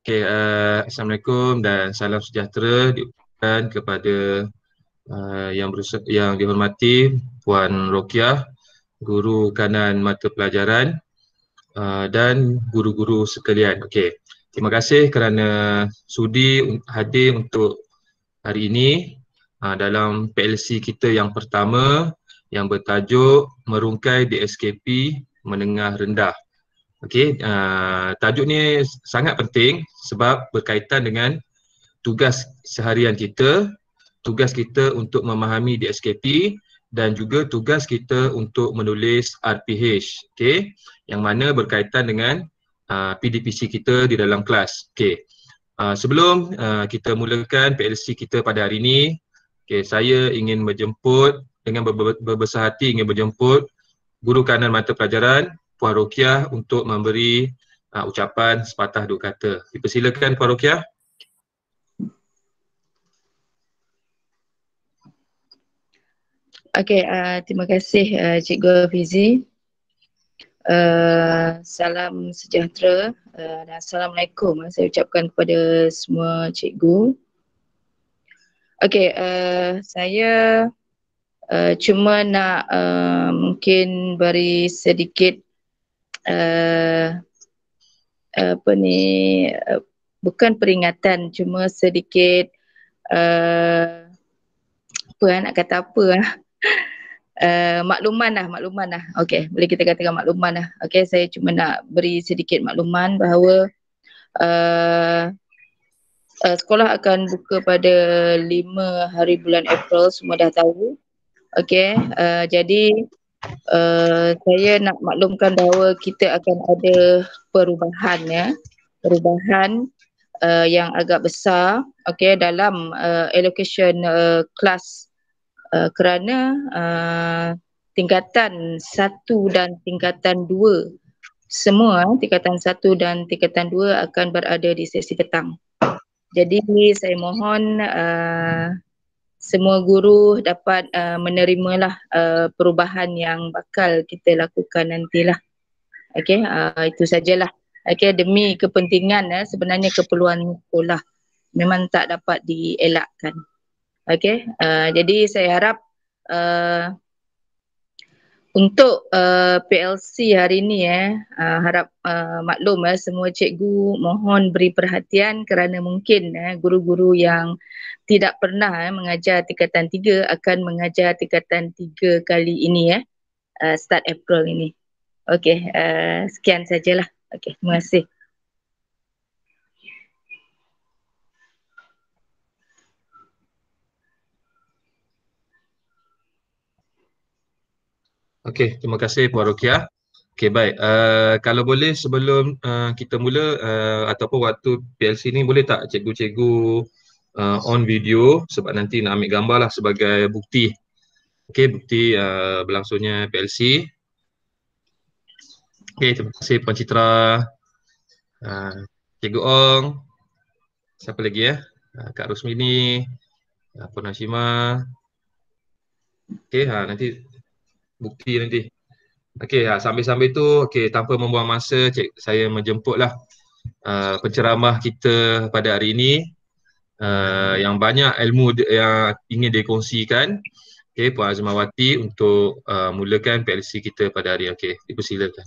Assalamualaikum dan salam sejahtera diucapkan kepada yang dihormati Puan Rokiah, guru kanan mata pelajaran dan guru-guru sekalian. Okey, terima kasih kerana sudi hadir untuk hari ini dalam PLC kita yang pertama yang bertajuk Merungkai DSKP Menengah Rendah. Okey, tajuk ni sangat penting sebab berkaitan dengan tugas seharian kita, tugas kita untuk memahami DSKP dan juga tugas kita untuk menulis RPH, okey, yang mana berkaitan dengan PDPC kita di dalam kelas. Okey. Sebelum kita mulakan PLC kita pada hari ini, okey, saya ingin menjemput dengan berbesar hati ingin menjemput guru kanan mata pelajaran Puan Rokiah untuk memberi ucapan sepatah dua kata. Dipersilakan Puan Rokiah. Okey, terima kasih Cikgu Fizi. Salam sejahtera dan Assalamualaikum saya ucapkan kepada semua cikgu. Okey, saya cuma nak mungkin beri sedikit bukan peringatan, cuma sedikit nak kata apa makluman lah. Okey, boleh kita katakan makluman lah. Okey, saya cuma nak beri sedikit makluman bahawa sekolah akan buka pada 5 hari bulan April, semua dah tahu. Okey, jadi saya nak maklumkan bahawa kita akan ada perubahan yang agak besar, okey, dalam allocation kelas kerana tingkatan 1 dan tingkatan 2 semua tingkatan 1 dan tingkatan 2 akan berada di sesi petang. Jadi saya mohon semua guru dapat menerimalah perubahan yang bakal kita lakukan nantilah. Okey, itu sajalah. Okey, demi kepentingan sebenarnya keperluan sekolah memang tak dapat dielakkan. Okey, jadi saya harap untuk PLC hari ini harap maklum semua cikgu mohon beri perhatian kerana mungkin guru-guru yang tidak pernah mengajar tingkatan 3 akan mengajar tingkatan 3 kali ini start April ini. Okey, sekian sajalah. Okey, terima kasih. Okey, terima kasih Puan Rokiah. Okey, baik. Kalau boleh sebelum kita mula ataupun waktu PLC ni, boleh tak cikgu-cikgu on video sebab nanti nak ambil gambar lah sebagai bukti. Okey, bukti berlangsungnya PLC. Okey, terima kasih Puan Citra, Cikgu Ong, siapa lagi Kak Rosmini, Puan Hashimah. Okey, nanti bukti nanti. Okey, sambil-sambil tu, okey, tanpa membuang masa, saya menjemputlah penceramah kita pada hari ini yang banyak ilmu yang ingin dikongsikan. Okey, Puan Azmawati untuk mulakan PLC kita pada hari ini. Okey, dipersilakan.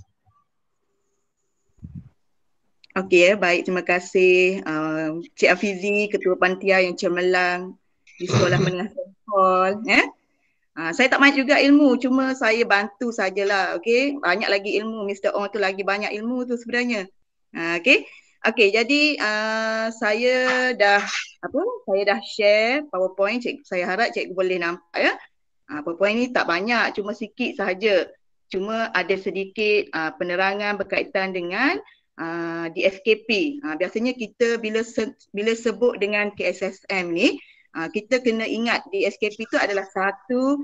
Okey, baik, terima kasih Cik Afizi, Ketua Pantia yang cemerlang di Sekolah Menengah Sentral. Saya tak banyak juga ilmu, cuma saya bantu sajalah. Okey, banyak lagi ilmu, Mr. Ong tu lagi banyak ilmu tu sebenarnya. Okey. Okey, jadi saya dah share PowerPoint. Saya harap cikgu boleh nampak PowerPoint ni tak banyak, cuma sikit sahaja. Cuma ada sedikit penerangan berkaitan dengan di SKP. Biasanya kita bila sebut dengan KSSM ni, kita kena ingat di SKP itu adalah satu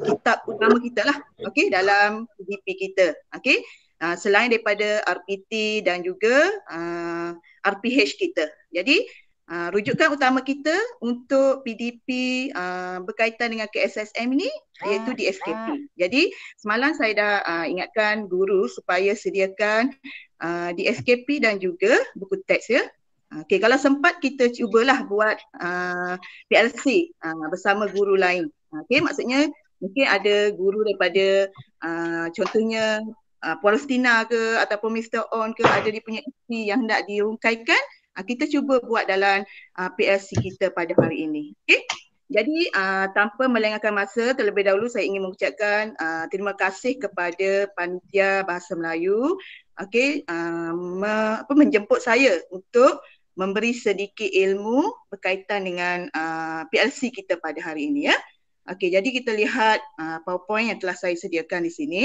kitab utama kita lah, okey, dalam PDP kita. Okey, selain daripada RPT dan juga RPH kita. Jadi rujukan utama kita untuk PDP berkaitan dengan KSSM ini iaitu di SKP. Jadi semalam saya dah ingatkan guru supaya sediakan di SKP dan juga buku teks Okey, kalau sempat kita cubalah buat PLC bersama guru lain. Okey, maksudnya mungkin ada guru daripada contohnya Puan Rustina ke ataupun Mr. On ke, ada dia punya isi yang hendak dirungkaikan, kita cuba buat dalam PLC kita pada hari ini. Okey. Jadi tanpa melengahkan masa, terlebih dahulu saya ingin mengucapkan terima kasih kepada Panitia Bahasa Melayu, okey, menjemput saya untuk memberi sedikit ilmu berkaitan dengan PLC kita pada hari ini ya. Okey, jadi kita lihat PowerPoint yang telah saya sediakan di sini.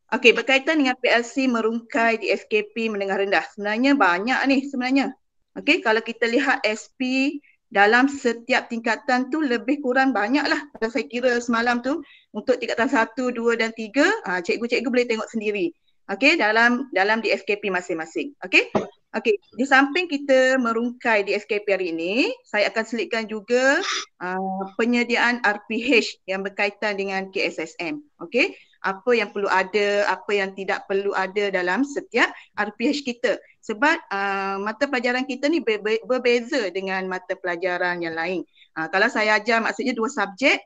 Okey, berkaitan dengan PLC merungkai di SKP menengah rendah. Sebenarnya banyak ni sebenarnya. Okey, kalau kita lihat SP dalam setiap tingkatan tu lebih kurang banyaklah. Kalau saya kira semalam tu untuk tingkatan 1, 2 dan 3, cikgu-cikgu boleh tengok sendiri. Okey, dalam di SKP masing-masing. Okey. Okey, di samping kita merungkai di SKP hari ini, saya akan selitkan juga penyediaan RPH yang berkaitan dengan KSSM. Okey, apa yang perlu ada, apa yang tidak perlu ada dalam setiap RPH kita. Sebab mata pelajaran kita ni berbeza dengan mata pelajaran yang lain. Kalau saya ajar maksudnya 2 subjek,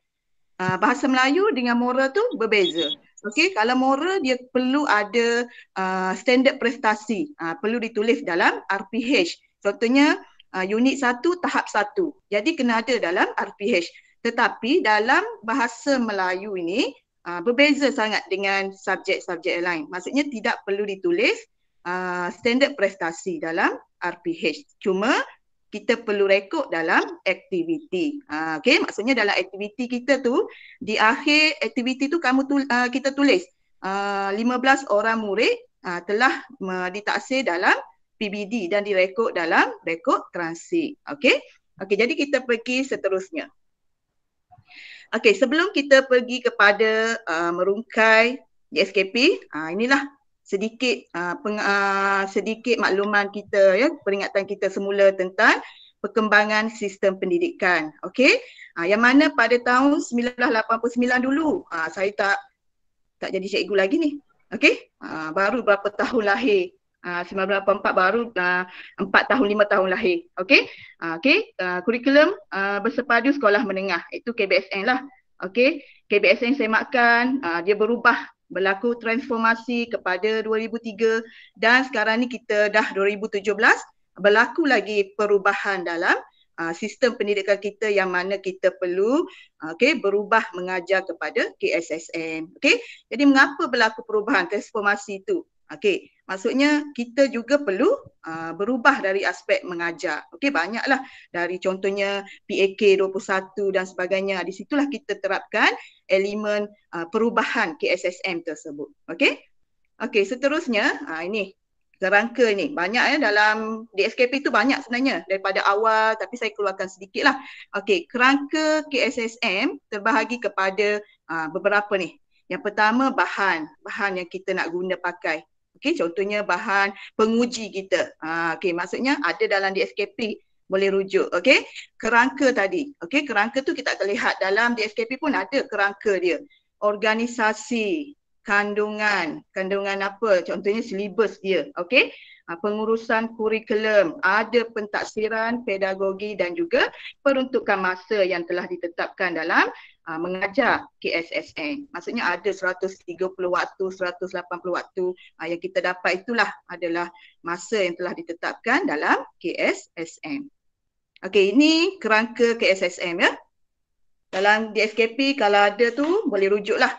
bahasa Melayu dengan moral tu berbeza. Okey, kalau moral dia perlu ada standard prestasi, perlu ditulis dalam RPH. Contohnya unit 1 tahap 1. Jadi kena ada dalam RPH. Tetapi dalam bahasa Melayu ini berbeza sangat dengan subjek-subjek lain. Maksudnya tidak perlu ditulis standard prestasi dalam RPH. Cuma kita perlu rekod dalam aktiviti. Okey, maksudnya dalam aktiviti kita tu, di akhir aktiviti tu kita tulis 15 orang murid telah ditaksir dalam PBD dan direkod dalam rekod transit. Okey. Okey, jadi kita pergi seterusnya. Okey, sebelum kita pergi kepada merungkai di SKP, inilah sedikit sedikit makluman kita ya, peringatan kita semula tentang perkembangan sistem pendidikan. Okey. Yang mana pada tahun 1989 dulu saya tak jadi cikgu lagi ni. Okey. Baru berapa tahun lahir. 1984 baru 4 tahun 5 tahun lahir. Okey. Okey, kurikulum bersepadu sekolah menengah, itu KBSN lah. Okey. KBSN semakan dia berlaku transformasi kepada 2003 dan sekarang ni kita dah 2017, berlaku lagi perubahan dalam sistem pendidikan kita yang mana kita perlu berubah mengajar kepada KSSM. Okey, jadi mengapa berlaku perubahan transformasi itu? Okey, maksudnya kita juga perlu berubah dari aspek mengajar. Okey, banyaklah dari contohnya PAK 21 dan sebagainya. Di situlah kita terapkan elemen perubahan KSSM tersebut. Okey. Okey, seterusnya ini kerangka ni. Banyak dalam DSKP tu banyak sebenarnya daripada awal, tapi saya keluarkan sedikitlah. Okey, kerangka KSSM terbahagi kepada beberapa ni. Yang pertama bahan yang kita nak guna pakai. Okey, contohnya bahan penguji kita. Okey, maksudnya ada dalam DSKP, boleh rujuk. Okey, kerangka tadi. Okey, kerangka tu kita akan lihat dalam DSKP pun ada kerangka dia. Organisasi, kandungan apa? Contohnya silibus dia. Okey, pengurusan kurikulum, ada pentaksiran, pedagogi dan juga peruntukan masa yang telah ditetapkan dalam mengajar KSSM. Maksudnya ada 130 waktu, 180 waktu yang kita dapat, itulah adalah masa yang telah ditetapkan dalam KSSM. Okey, ini kerangka KSSM ya. Dalam DSKP kalau ada tu boleh rujuklah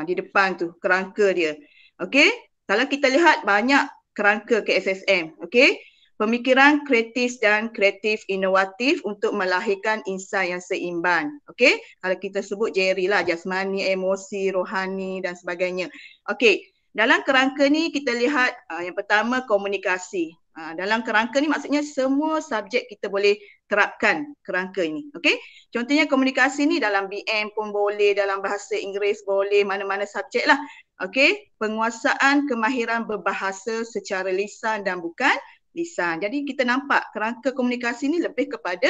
di depan tu kerangka dia. Okey, kalau kita lihat banyak kerangka KSSM. Okey, pemikiran kritis dan kreatif inovatif untuk melahirkan insan yang seimbang. Okey, kalau kita sebut Jerry lah, jasmani, emosi, rohani dan sebagainya. Okey, dalam kerangka ni kita lihat yang pertama komunikasi. Dalam kerangka ni maksudnya semua subjek kita boleh terapkan kerangka ini. Okey, contohnya komunikasi ni dalam BM pun boleh, dalam bahasa Inggeris boleh, mana-mana subjek lah. Okey, penguasaan kemahiran berbahasa secara lisan dan bukan lisan. Jadi kita nampak kerangka komunikasi ni lebih kepada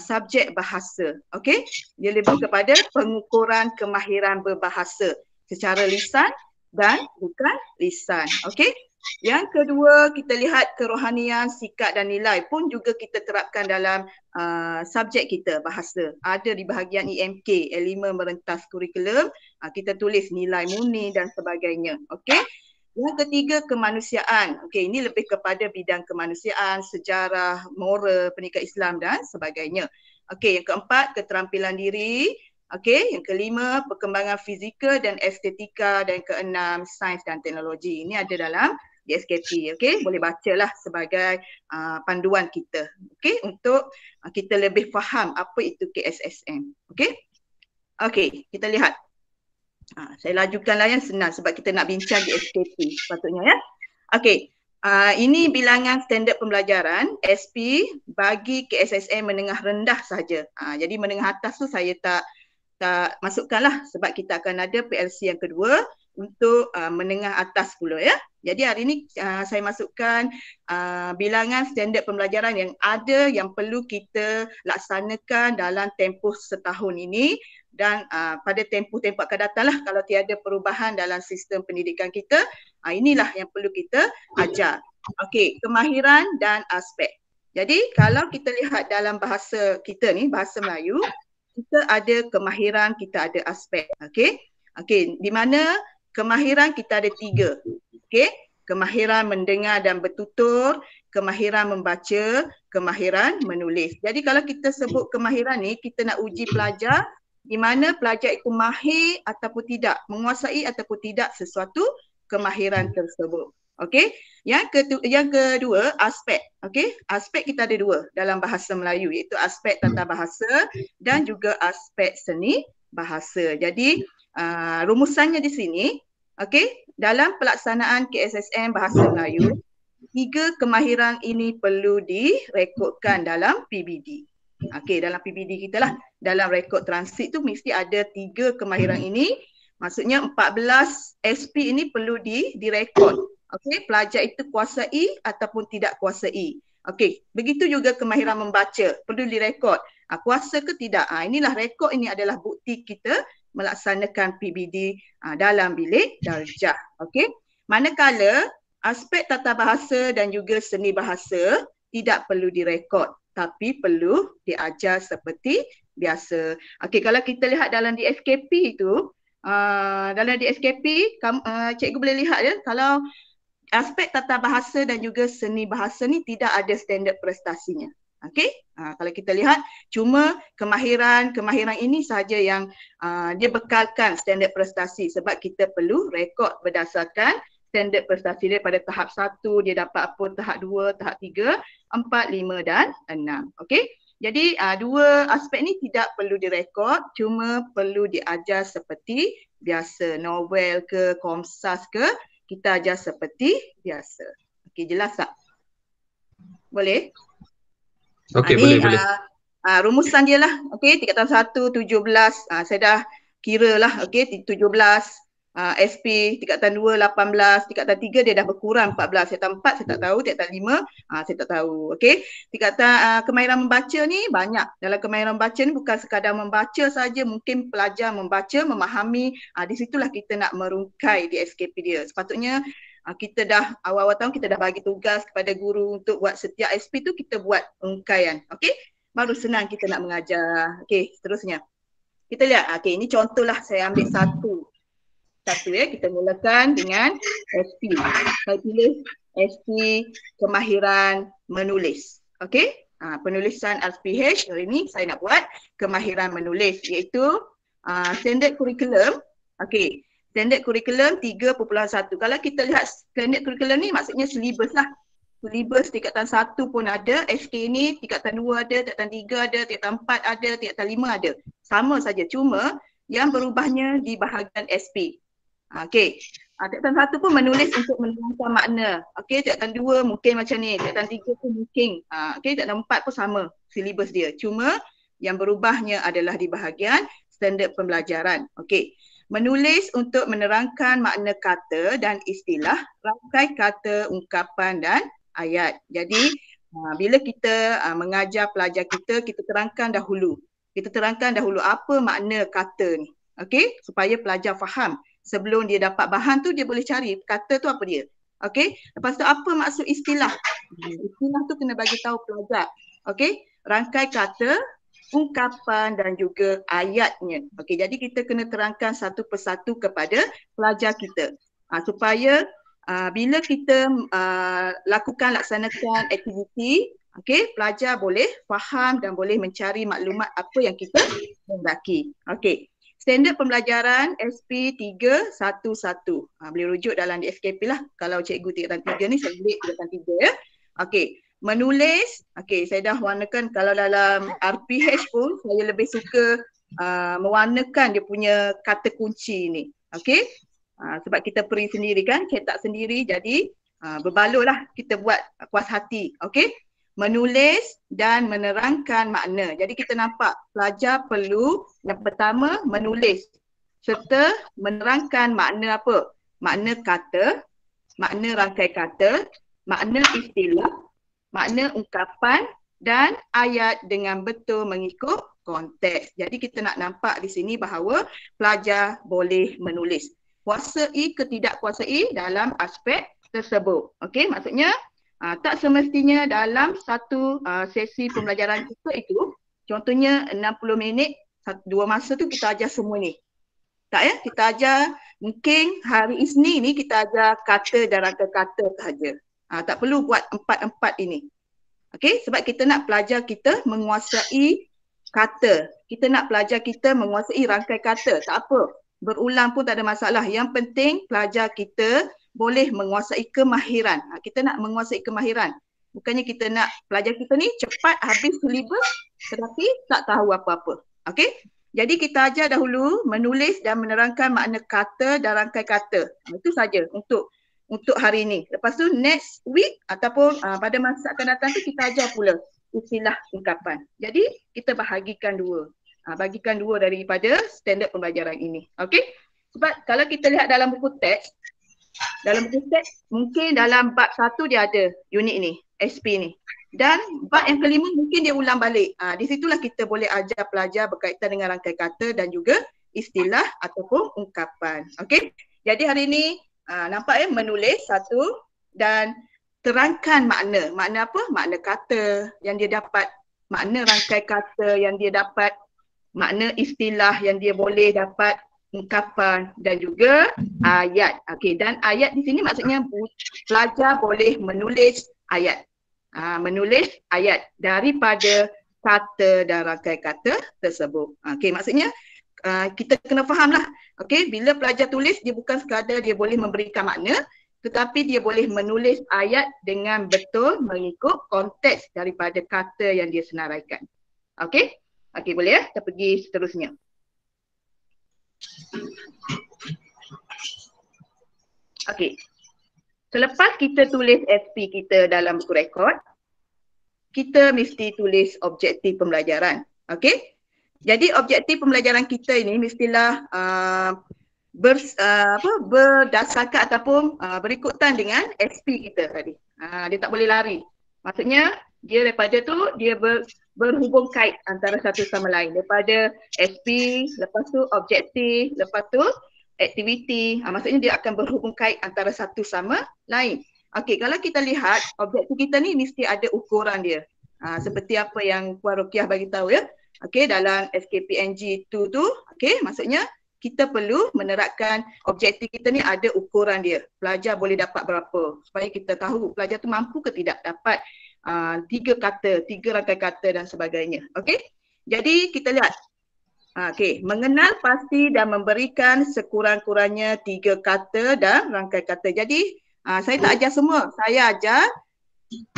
subjek bahasa. Okey, dia lebih kepada pengukuran kemahiran berbahasa secara lisan dan bukan lisan. Okey, Yang kedua, kita lihat kerohanian, sikap dan nilai pun juga kita terapkan dalam subjek kita, bahasa. Ada di bahagian EMK, elemen merentas kurikulum, kita tulis nilai murni dan sebagainya. Okey. Yang ketiga, kemanusiaan. Okey, ini lebih kepada bidang kemanusiaan, sejarah, moral, pendidikan Islam dan sebagainya. Okey, yang keempat, keterampilan diri. Okey, yang kelima, perkembangan fizikal dan estetika, dan keenam, sains dan teknologi. Ini ada dalam DSKP. Okey, boleh bacalah sebagai panduan kita. Okey, untuk kita lebih faham apa itu KSSM. Okey. Okey, kita lihat. Saya lajukanlah yang senang sebab kita nak bincang DSKP sepatutnya ya. Okey. Ini bilangan standard pembelajaran SP bagi KSSM menengah rendah saja. Jadi menengah atas tu saya tak masukkanlah sebab kita akan ada PLC yang kedua untuk menengah atas pula ya. Jadi hari ini saya masukkan bilangan standard pembelajaran yang ada yang perlu kita laksanakan dalam tempoh setahun ini dan pada tempoh-tempoh akan datanglah kalau tiada perubahan dalam sistem pendidikan kita, inilah yang perlu kita ajar. Okey, kemahiran dan aspek. Jadi kalau kita lihat dalam bahasa kita ni, bahasa Melayu, kita ada kemahiran, kita ada aspek. Okey. Okey, di mana kemahiran kita ada 3. Okey, kemahiran mendengar dan bertutur, kemahiran membaca, kemahiran menulis. Jadi kalau kita sebut kemahiran ni, kita nak uji pelajar di mana pelajar itu mahir ataupun tidak, menguasai ataupun tidak sesuatu kemahiran tersebut. Okey. Yang kedua, aspek. Okey, aspek kita ada 2 dalam bahasa Melayu, iaitu aspek tata bahasa dan juga aspek seni bahasa. Jadi rumusannya di sini, okey, dalam pelaksanaan KSSM bahasa Melayu, 3 kemahiran ini perlu direkodkan dalam PBD. Okey, dalam PBD kita lah, dalam rekod transit tu mesti ada 3 kemahiran ini. Maksudnya 14 SP ini perlu direkod. Okey, pelajar itu kuasai ataupun tidak kuasai. Okey, begitu juga kemahiran membaca perlu direkod. Kuasa ke tidak? Inilah rekod ini adalah bukti kita melaksanakan PBD dalam bilik darjah. Okey. Manakala aspek tata bahasa dan juga seni bahasa tidak perlu direkod tapi perlu diajar seperti biasa. Okey, kalau kita lihat dalam DSKP itu, dalam DSKP cikgu boleh lihat ya, kalau aspek tata bahasa dan juga seni bahasa ni tidak ada standard prestasinya. Okey, kalau kita lihat cuma kemahiran ini sahaja yang dia bekalkan standard prestasi sebab kita perlu rekod berdasarkan standard prestasi daripada tahap 1 dia dapat apa, tahap 2, tahap 3, 4, 5 dan 6. Okey. Jadi 2 aspek ni tidak perlu direkod, cuma perlu diajar seperti biasa. Novel ke, Komsas ke, kita ajar seperti biasa. Okey, jelas tak? Boleh? Okey, boleh. Rumusan dia lah. Okey, tingkatan 1, 17. Saya dah kira lah. Okey, 17. SP, tingkatan 2, 18. Tingkatan 3 dia dah berkurang 14. Tingkatan 4 saya tak tahu. Tingkatan 5 saya tak tahu. Okey, tingkatan kemahiran membaca ni banyak. Dalam kemahiran membaca ni bukan sekadar membaca saja, mungkin pelajar membaca, memahami. Di situlah kita nak merungkai di SKP dia. Sepatutnya kita dah awal-awal tahun kita dah bagi tugas kepada guru untuk buat setiap SP tu kita buat rungkaian. Okey, baru senang kita nak mengajar. Okey, seterusnya kita lihat. Okey, ini contohlah saya ambil satu ya, kita mulakan dengan SP. Saya pilih SP kemahiran menulis. Okey, penulisan SPH hari ini saya nak buat kemahiran menulis iaitu standard kurikulum. Okey, standard kurikulum 3.1. Kalau kita lihat standard kurikulum ni maksudnya silibus lah. Silibus tingkatan 1 pun ada, SK ni tingkatan 2 ada, tingkatan 3 ada, tingkatan 4 ada, tingkatan 5 ada. Sama saja, cuma yang berubahnya di bahagian SP. Okey, tingkatan 1 pun menulis untuk menerangkan makna. Okey, tingkatan 2 mungkin macam ni, tingkatan 3 pun mungkin. Okey, tingkatan 4 pun sama silibus dia. Cuma yang berubahnya adalah di bahagian standard pembelajaran. Okey, menulis untuk menerangkan makna kata dan istilah, rangkai kata, ungkapan dan ayat. Jadi bila kita mengajar pelajar kita, kita terangkan dahulu. Kita terangkan dahulu apa makna kata ni. Okey, supaya pelajar faham. Sebelum dia dapat bahan tu dia boleh cari kata tu apa dia. Okey. Lepas tu apa maksud istilah? Istilah tu kena bagi tahu pelajar. Okey. Rangkai kata, ungkapan dan juga ayatnya. Okey, jadi kita kena terangkan satu persatu kepada pelajar kita. Supaya bila kita laksanakan aktiviti, okey, pelajar boleh faham dan boleh mencari maklumat apa yang kita hendaki. Okey. Standard pembelajaran SP 311. Boleh rujuk dalam di SKP lah. Kalau cikgu tingkatan 3 ni, saya boleh tingkatan 3 ya. Okey. Menulis, okey, saya dah warnakan. Kalau dalam RPH pun saya lebih suka mewarnakan dia punya kata kunci ni. Okey. Sebab kita print sendiri kan, cetak sendiri, jadi berbaloi lah kita buat puas hati. Okey. Menulis dan menerangkan makna. Jadi kita nampak pelajar perlu yang pertama menulis serta menerangkan makna apa? Makna kata, makna rangkai kata, makna istilah, makna ungkapan dan ayat dengan betul mengikut konteks. Jadi kita nak nampak di sini bahawa pelajar boleh menulis. Kuasai ketidakkuasai dalam aspek tersebut. Okey, maksudnya tak semestinya dalam satu sesi pembelajaran kita itu, contohnya 60 minit, 2 masa tu kita ajar semua ni. Tak ya? Kita ajar, mungkin hari Isnin ni kita ajar kata dan rangkai kata sahaja. Tak perlu buat 4-4 ini. Okey, sebab kita nak pelajar kita menguasai kata. Kita nak pelajar kita menguasai rangkai kata. Tak apa, berulang pun tak ada masalah. Yang penting pelajar kita boleh menguasai kemahiran. Kita nak menguasai kemahiran. Bukannya kita nak pelajar kita ni cepat habis silibus tetapi tak tahu apa-apa. Okey? Jadi kita ajar dahulu menulis dan menerangkan makna kata dan rangkai kata. Itu saja untuk hari ini. Lepas tu next week ataupun pada masa akan datang tu kita ajar pula istilah ungkapan. Jadi kita bahagikan dua. Bagikan dua daripada standard pembelajaran ini. Okey? Sebab kalau kita lihat dalam buku teks, mungkin dalam bab 1 dia ada unit ni, SP ni. Dan bab yang kelima mungkin dia ulang balik. Di situlah kita boleh ajar pelajar berkaitan dengan rangkai kata dan juga istilah ataupun ungkapan. Okey? Jadi hari ini nampak ya, menulis satu dan terangkan makna. Makna apa? Makna kata yang dia dapat, makna rangkai kata yang dia dapat, makna istilah yang dia boleh dapat, ungkapan dan juga ayat. Okey, dan ayat di sini maksudnya pelajar boleh menulis ayat. Menulis ayat daripada kata dan rangkai kata tersebut. Okey, maksudnya kita kena fahamlah. Okey, bila pelajar tulis dia bukan sekadar dia boleh memberikan makna, tetapi dia boleh menulis ayat dengan betul mengikut konteks daripada kata yang dia senaraikan. Okey? Okey, boleh ya? Kita pergi seterusnya. Okey. Selepas kita tulis SP kita dalam buku rekod, kita mesti tulis objektif pembelajaran. Okey? Jadi objektif pembelajaran kita ini mestilah berdasarkan ataupun berikutan dengan SP kita tadi. Dia tak boleh lari. Maksudnya dia daripada tu dia berhubung kait antara satu sama lain. Daripada SP, lepas tu objektif, lepas tu aktiviti. Maksudnya dia akan berhubung kait antara satu sama lain. Okey, kalau kita lihat objektif kita ni mesti ada ukuran dia. Seperti apa yang Puan Rokiah bagi tahu ya. Okey, dalam SKPNG 2 tu, okey, maksudnya kita perlu menerapkan objektif kita ni ada ukuran dia. Pelajar boleh dapat berapa supaya kita tahu pelajar tu mampu ke tidak dapat 3 kata, 3 rangkai kata dan sebagainya. Okey? Jadi kita lihat. Okey, mengenal pasti dan memberikan sekurang-kurangnya 3 kata dan rangkai kata. Jadi saya tak ajar semua. Saya ajar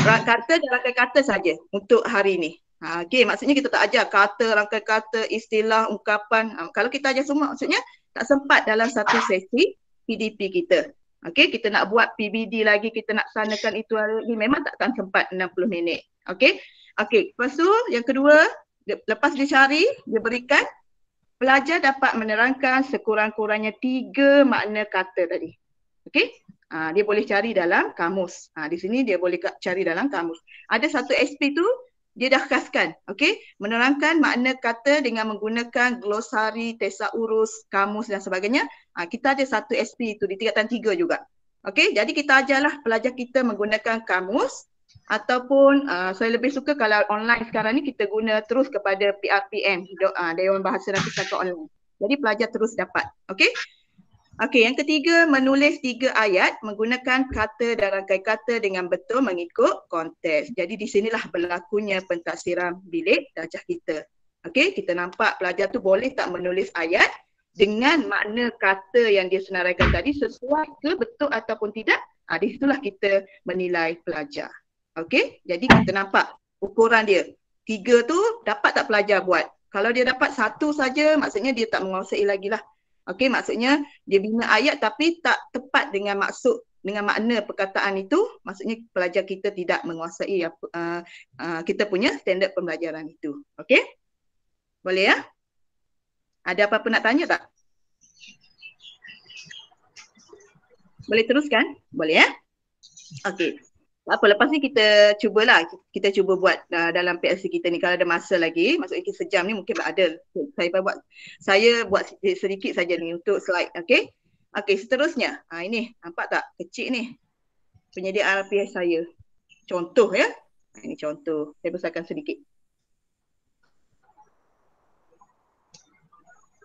kata dan rangkai kata saja untuk hari ini. Okey, maksudnya kita tak ajar kata, rangkai kata, istilah, ungkapan. Kalau kita ajar semua maksudnya tak sempat dalam satu sesi PDP kita. Okey, kita nak buat PBD lagi, kita nak sanakan itu lagi, memang takkan sempat 60 minit. Okey. Okey, lepas tu yang kedua, lepas dia cari, dia berikan pelajar dapat menerangkan sekurang-kurangnya 3 makna kata tadi. Okey. Dia boleh cari dalam kamus. Di sini dia boleh cari dalam kamus. Ada satu SP tu dia dah khaskan, okey, menerangkan makna kata dengan menggunakan glosari, tesaurus, kamus dan sebagainya. Kita ada satu SP itu di tingkatan 3 juga. Okey, jadi kita ajarlah pelajar kita menggunakan kamus ataupun saya lebih suka kalau online sekarang ni kita guna terus kepada PRPM, Dewan Bahasa dan Pustaka Online. Jadi pelajar terus dapat. Okey. Okey, yang ketiga, menulis 3 ayat menggunakan kata dan rangkai kata dengan betul mengikut konteks. Jadi di sinilah berlakunya pentafsiran bilik darjah kita. Okey, kita nampak pelajar tu boleh tak menulis ayat dengan makna kata yang dia senaraikan tadi sesuai ke betul ataupun tidak. Di situlah kita menilai pelajar. Okey, jadi kita nampak ukuran dia. 3 tu dapat tak pelajar buat? Kalau dia dapat 1 saja, maksudnya dia tak menguasai lagi lah. Okey, maksudnya dia bina ayat tapi tak tepat dengan maksud, dengan makna perkataan itu, maksudnya pelajar kita tidak menguasai kita punya standard pembelajaran itu. Okey? Boleh ya? Ada apa-apa nak tanya tak? Boleh teruskan? Boleh ya? Okey. Tak apa, lepas ni kita cubalah. Kita cuba buat dalam PLC kita ni kalau ada masa lagi. Maksudnya sejam ni mungkin ada. Saya buat sedikit saja ni untuk slide. Okey. Okey, seterusnya. Ini nampak tak? Kecil ni. Penyedia RPH saya. Contoh ya. Ini contoh. Saya besarkan sedikit.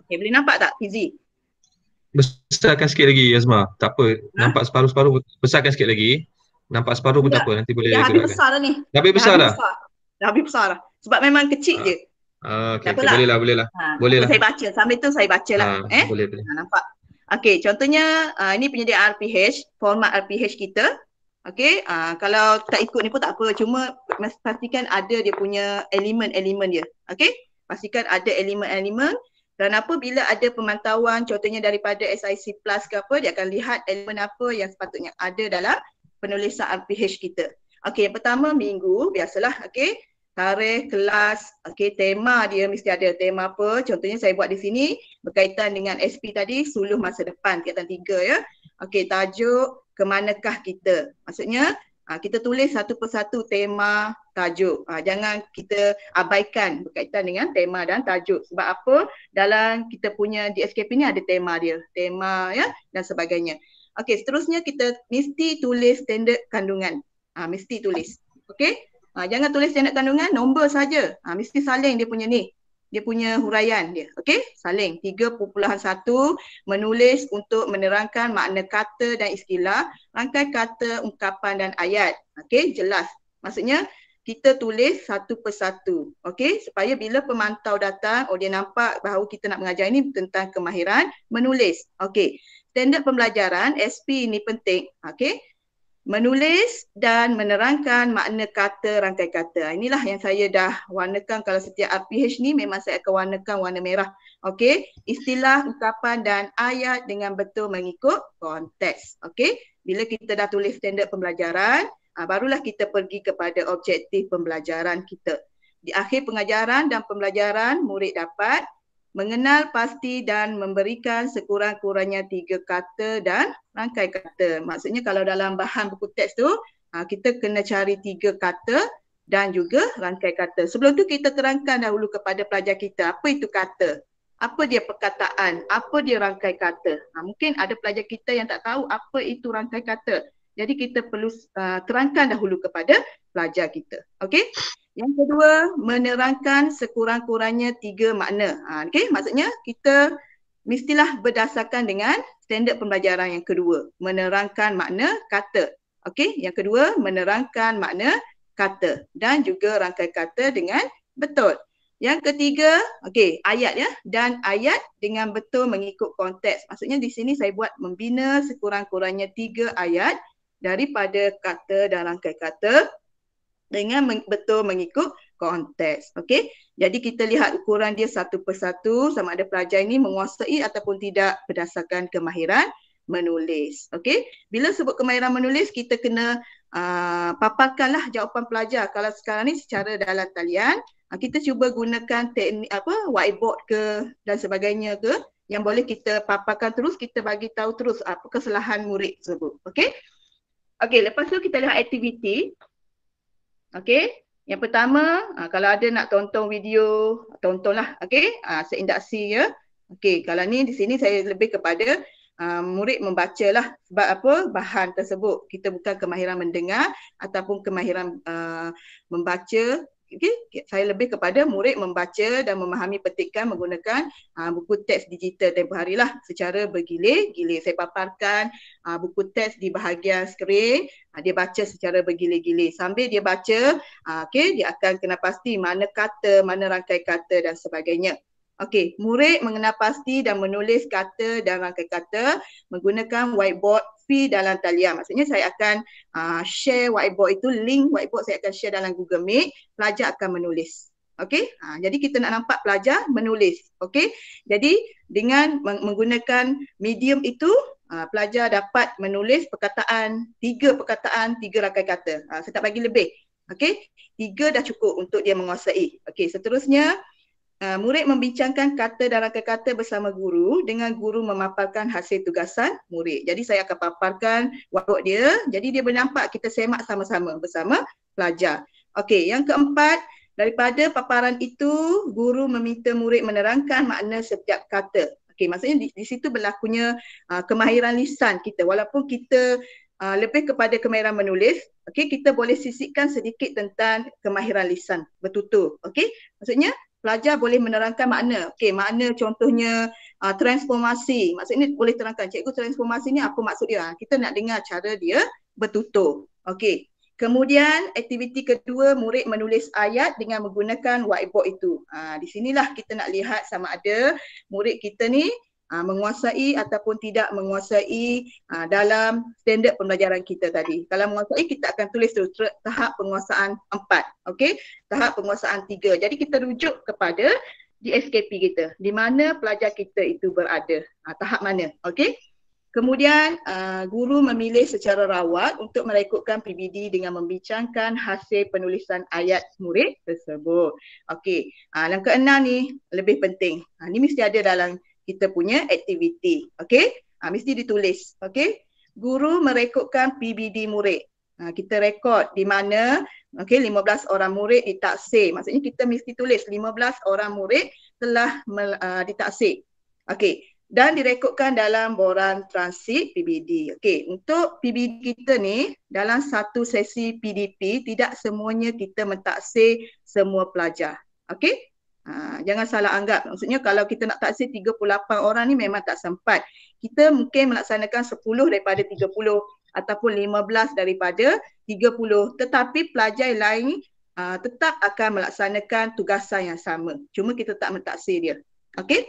Okay, boleh nampak tak Fizi? Besarkan sikit lagi Azma. Tak apa. Nampak separuh-separuh. Besarkan sikit lagi. Nampak separuh pun tak apa. Nanti boleh dah gerakkan. habis besar dah ni. Dah habis besar dah? Dah habis besar dah. Sebab memang kecil je. Okay, boleh lah. Boleh lah. Saya baca. Sambil tu saya baca lah. Boleh. Nampak? Okey, contohnya ini penyedia RPH. Format RPH kita. Okey, kalau tak ikut ni pun tak apa. Cuma pastikan ada dia punya elemen-elemen dia. Okey, pastikan ada elemen-elemen. Dan apabila ada pemantauan contohnya daripada SIC Plus ke apa, dia akan lihat elemen apa yang sepatutnya ada dalam penulisan RPH kita. Okey, yang pertama minggu, biasalah. Okey, tarikh, kelas, okey, tema dia mesti ada. Tema apa? Contohnya saya buat di sini berkaitan dengan SP tadi, suluh masa depan, tingkatan 3 ya. Okey, tajuk, kemanakah kita? Maksudnya kita tulis satu persatu tema, tajuk. Jangan kita abaikan berkaitan dengan tema dan tajuk. Sebab apa? Dalam kita punya DSKP ni ada tema dia. Tema ya dan sebagainya. Okey, seterusnya kita mesti tulis standard kandungan. Mesti tulis. Okey? Jangan tulis standard kandungan, nombor saja. Mesti saling dia punya ni. Dia punya huraian dia. Okey? Saling. 3.1 menulis untuk menerangkan makna kata dan istilah, rangkai kata, ungkapan dan ayat. Okey? Jelas. Maksudnya kita tulis satu persatu. Okey? Supaya bila pemantau datang, dia nampak bahawa kita nak mengajar ini tentang kemahiran menulis. Okey. Standard pembelajaran SP ini penting. Okey? Menulis dan menerangkan makna kata, rangkai kata. Inilah yang saya dah warnakan. Kalau setiap RPH ni memang saya akan warnakan warna merah. Okey, istilah, ungkapan dan ayat dengan betul mengikut konteks. Okey, bila kita dah tulis standard pembelajaran, barulah kita pergi kepada objektif pembelajaran kita. Di akhir pengajaran dan pembelajaran, murid dapat mengenal pasti dan memberikan sekurang-kurangnya 3 kata dan rangkai kata. Maksudnya kalau dalam bahan buku teks tu, kita kena cari 3 kata dan juga rangkai kata. Sebelum tu kita terangkan dahulu kepada pelajar kita, apa itu kata? Apa dia perkataan? Apa dia rangkai kata? Mungkin ada pelajar kita yang tak tahu apa itu rangkai kata. Jadi kita perlu terangkan dahulu kepada pelajar kita. Okey? Yang kedua, menerangkan sekurang-kurangnya 3 makna. Okey, maksudnya kita mestilah berdasarkan dengan standard pembelajaran yang kedua, menerangkan makna kata. Okey, yang kedua, menerangkan makna kata dan juga rangkai kata dengan betul. Yang ketiga, okey, ayat ya, dan ayat dengan betul mengikut konteks. Maksudnya di sini saya buat membina sekurang-kurangnya 3 ayat daripada kata dan rangkai kata dengan betul mengikut konteks. Okey, jadi kita lihat ukuran dia satu persatu sama ada pelajar ini menguasai ataupun tidak berdasarkan kemahiran menulis. Okey, bila sebut kemahiran menulis kita kena paparkanlah jawapan pelajar. Kalau sekarang ni secara dalam talian, kita cuba gunakan teknik whiteboard ke dan sebagainya ke yang boleh kita paparkan terus, kita bagi tahu terus apa kesalahan murid tersebut. Okey. Okey, lepas tu kita lihat aktiviti. Okey, yang pertama kalau ada nak tonton video, tontonlah. Okey, seindaksi ya. Okey, kalau ni di sini saya lebih kepada murid membacalah. Sebab apa? Bahan tersebut. Kita bukan kemahiran mendengar ataupun kemahiran membaca. Okay. Saya lebih kepada murid membaca dan memahami petikan menggunakan buku teks digital tempoh hari lah secara bergilir-gilir. Saya paparkan buku teks di bahagian skrin, dia baca secara bergilir-gilir. Sambil dia baca, dia akan kena pasti mana kata, mana rangkai kata dan sebagainya. Okey, murid mengenal pasti dan menulis kata dan rangkai kata menggunakan whiteboard free dalam talian. Maksudnya saya akan share whiteboard itu, link whiteboard saya akan share dalam Google Meet, pelajar akan menulis. Okey, jadi kita nak nampak pelajar menulis. Okey, jadi dengan menggunakan medium itu, pelajar dapat menulis perkataan, 3 rangkai kata. Saya tak bagi lebih. Okey, 3 dah cukup untuk dia menguasai. Okey, seterusnya, murid membincangkan kata dan rangkai kata bersama guru dengan guru memaparkan hasil tugasan murid. Jadi saya akan paparkan whiteboard dia. Jadi dia bernampak kita semak sama-sama bersama pelajar. Okey, yang keempat, daripada paparan itu guru meminta murid menerangkan makna setiap kata. Okey, maksudnya di situ berlakunya kemahiran lisan kita. Walaupun kita lebih kepada kemahiran menulis, okey, kita boleh sisipkan sedikit tentang kemahiran lisan bertutur. Okey, maksudnya pelajar boleh menerangkan makna. Okey, makna contohnya transformasi. Maksudnya boleh terangkan, cikgu transformasi ni apa maksud dia? Kita nak dengar cara dia bertutur. Okey. Kemudian aktiviti kedua, murid menulis ayat dengan menggunakan whiteboard itu. Di sinilah kita nak lihat sama ada murid kita ni menguasai ataupun tidak menguasai dalam standard pembelajaran kita tadi. Kalau menguasai, kita akan tulis dulu tahap penguasaan 4. Okey, tahap penguasaan 3. Jadi kita rujuk kepada DSKP kita. Di mana pelajar kita itu berada. Tahap mana. Okey. Kemudian guru memilih secara rawat untuk merekodkan PBD dengan membincangkan hasil penulisan ayat murid tersebut. Okey. Yang keenam ni lebih penting. Ni mesti ada dalam kita punya aktiviti. Okey? Mesti ditulis. Okey? Guru merekodkan PBD murid. Kita rekod di mana 15 orang murid ditaksir. Maksudnya kita mesti tulis 15 orang murid telah ditaksir. Okey. Dan direkodkan dalam borang transit PBD. Okey, untuk PBD kita ni dalam satu sesi PDP tidak semuanya kita mentaksir semua pelajar. Okey? Jangan salah anggap. Maksudnya kalau kita nak taksir 38 orang ni memang tak sempat. Kita mungkin melaksanakan 10 daripada 30 ataupun 15 daripada 30. Tetapi pelajar lain tetap akan melaksanakan tugasan yang sama. Cuma kita tak mentaksir dia. Okey?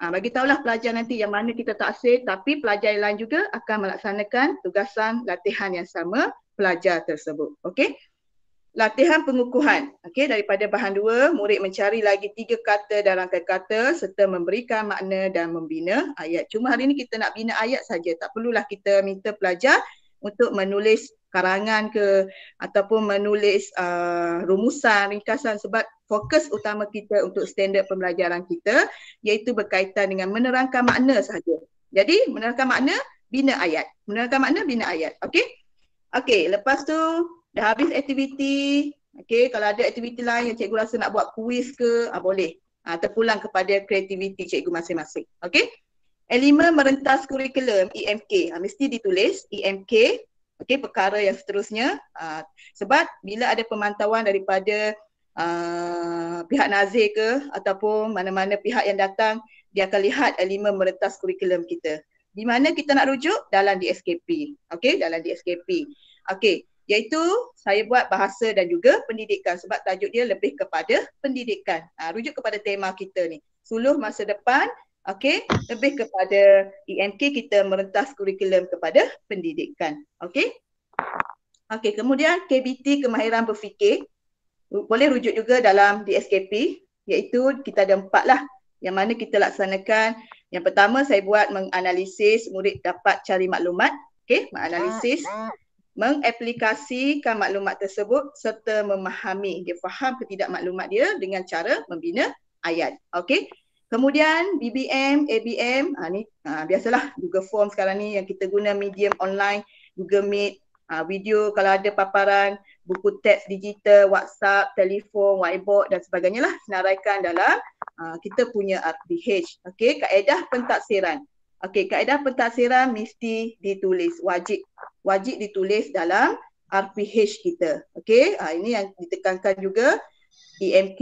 Bagi tahulah pelajar nanti yang mana kita taksir, tapi pelajar lain juga akan melaksanakan tugasan latihan yang sama pelajar tersebut. Okey? Latihan pengukuhan. Okey, daripada bahan 2, murid mencari lagi 3 kata dan rangkai kata serta memberikan makna dan membina ayat. Cuma hari ni kita nak bina ayat saja. Tak perlulah kita minta pelajar untuk menulis karangan ke ataupun menulis rumusan, ringkasan, sebab fokus utama kita untuk standard pembelajaran kita iaitu berkaitan dengan menerangkan makna sahaja. Jadi, menerangkan makna, bina ayat. Menerangkan makna, bina ayat. Okey? Okey, lepas tu dah habis aktiviti. Okey, kalau ada aktiviti lain yang cikgu rasa nak buat kuis ke, boleh. Terpulang kepada kreativiti cikgu masing-masing. Okey? Elemen merentas kurikulum EMK. Mesti ditulis EMK. Okey, perkara yang seterusnya. Sebab bila ada pemantauan daripada pihak nazir ke ataupun mana-mana pihak yang datang, dia akan lihat elemen merentas kurikulum kita. Di mana kita nak rujuk? Dalam DSKP. Okey, dalam DSKP. Okey. Iaitu saya buat bahasa dan juga pendidikan sebab tajuk dia lebih kepada pendidikan. Rujuk kepada tema kita ni. Suluh masa depan, okey, lebih kepada EMK kita merentas kurikulum kepada pendidikan. Okey. Okey, kemudian KBT kemahiran berfikir boleh rujuk juga dalam DSKP iaitu kita ada 4 lah yang mana kita laksanakan. Yang pertama saya buat menganalisis murid dapat cari maklumat. Okey, menganalisis, mengaplikasikan maklumat tersebut serta memahami dia faham ke tidak maklumat dia dengan cara membina ayat. Okey. Kemudian BBM, ABM, ni biasalah Google Form sekarang ni yang kita guna medium online, Google Meet, video kalau ada paparan, buku teks digital, WhatsApp, telefon, whiteboard dan sebagainya lah senaraikan dalam kita punya RPH. Okey, kaedah pentaksiran. Okey, kaedah pentadsiran mesti ditulis, wajib ditulis dalam RPH kita. Okey, ini yang ditekankan juga EMK,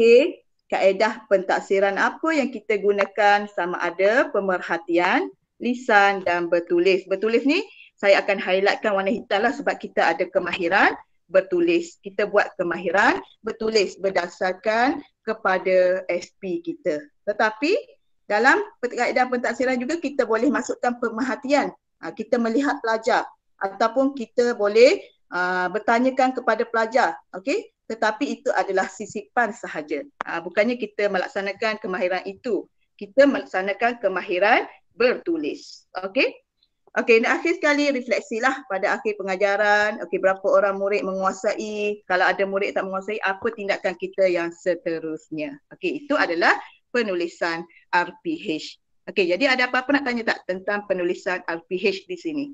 kaedah pentadsiran apa yang kita gunakan sama ada pemerhatian, lisan dan bertulis. Bertulis ni saya akan highlightkan warna hitam lah sebab kita ada kemahiran bertulis. Kita buat kemahiran bertulis berdasarkan kepada SP kita. Tetapi dalam kaedah pentadsiran juga kita boleh masukkan pemerhatian. Kita melihat pelajar ataupun kita boleh bertanyakan kepada pelajar. Okey? Tetapi itu adalah sisipan sahaja. Bukannya kita melaksanakan kemahiran itu. Kita melaksanakan kemahiran bertulis. Okey? Okey, dan akhir sekali refleksilah pada akhir pengajaran. Okey, berapa orang murid menguasai? Kalau ada murid tak menguasai, apa tindakan kita yang seterusnya? Okey, itu adalah penulisan RPH. Okey, jadi ada apa-apa nak tanya tak tentang penulisan RPH di sini?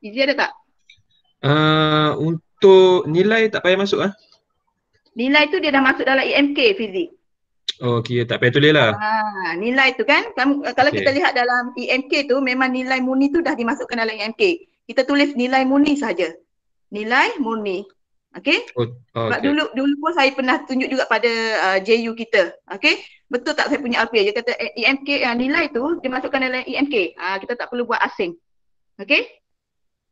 Izzy ada tak? Untuk nilai tak payah masuk Nilai tu dia dah masuk dalam EMK, Fizi. Oh, kira tak payah tulis lah. Nilai tu kan, kalau kita lihat dalam EMK tu memang nilai murni tu dah dimasukkan dalam EMK. Kita tulis nilai murni saja. Nilai murni. Okey? Sebab dulu pun saya pernah tunjuk juga pada JU kita. Okey? Betul tak saya punya RPH? Dia kata EMK nilai tu dimasukkan dalam EMK. Kita tak perlu buat asing. Okey?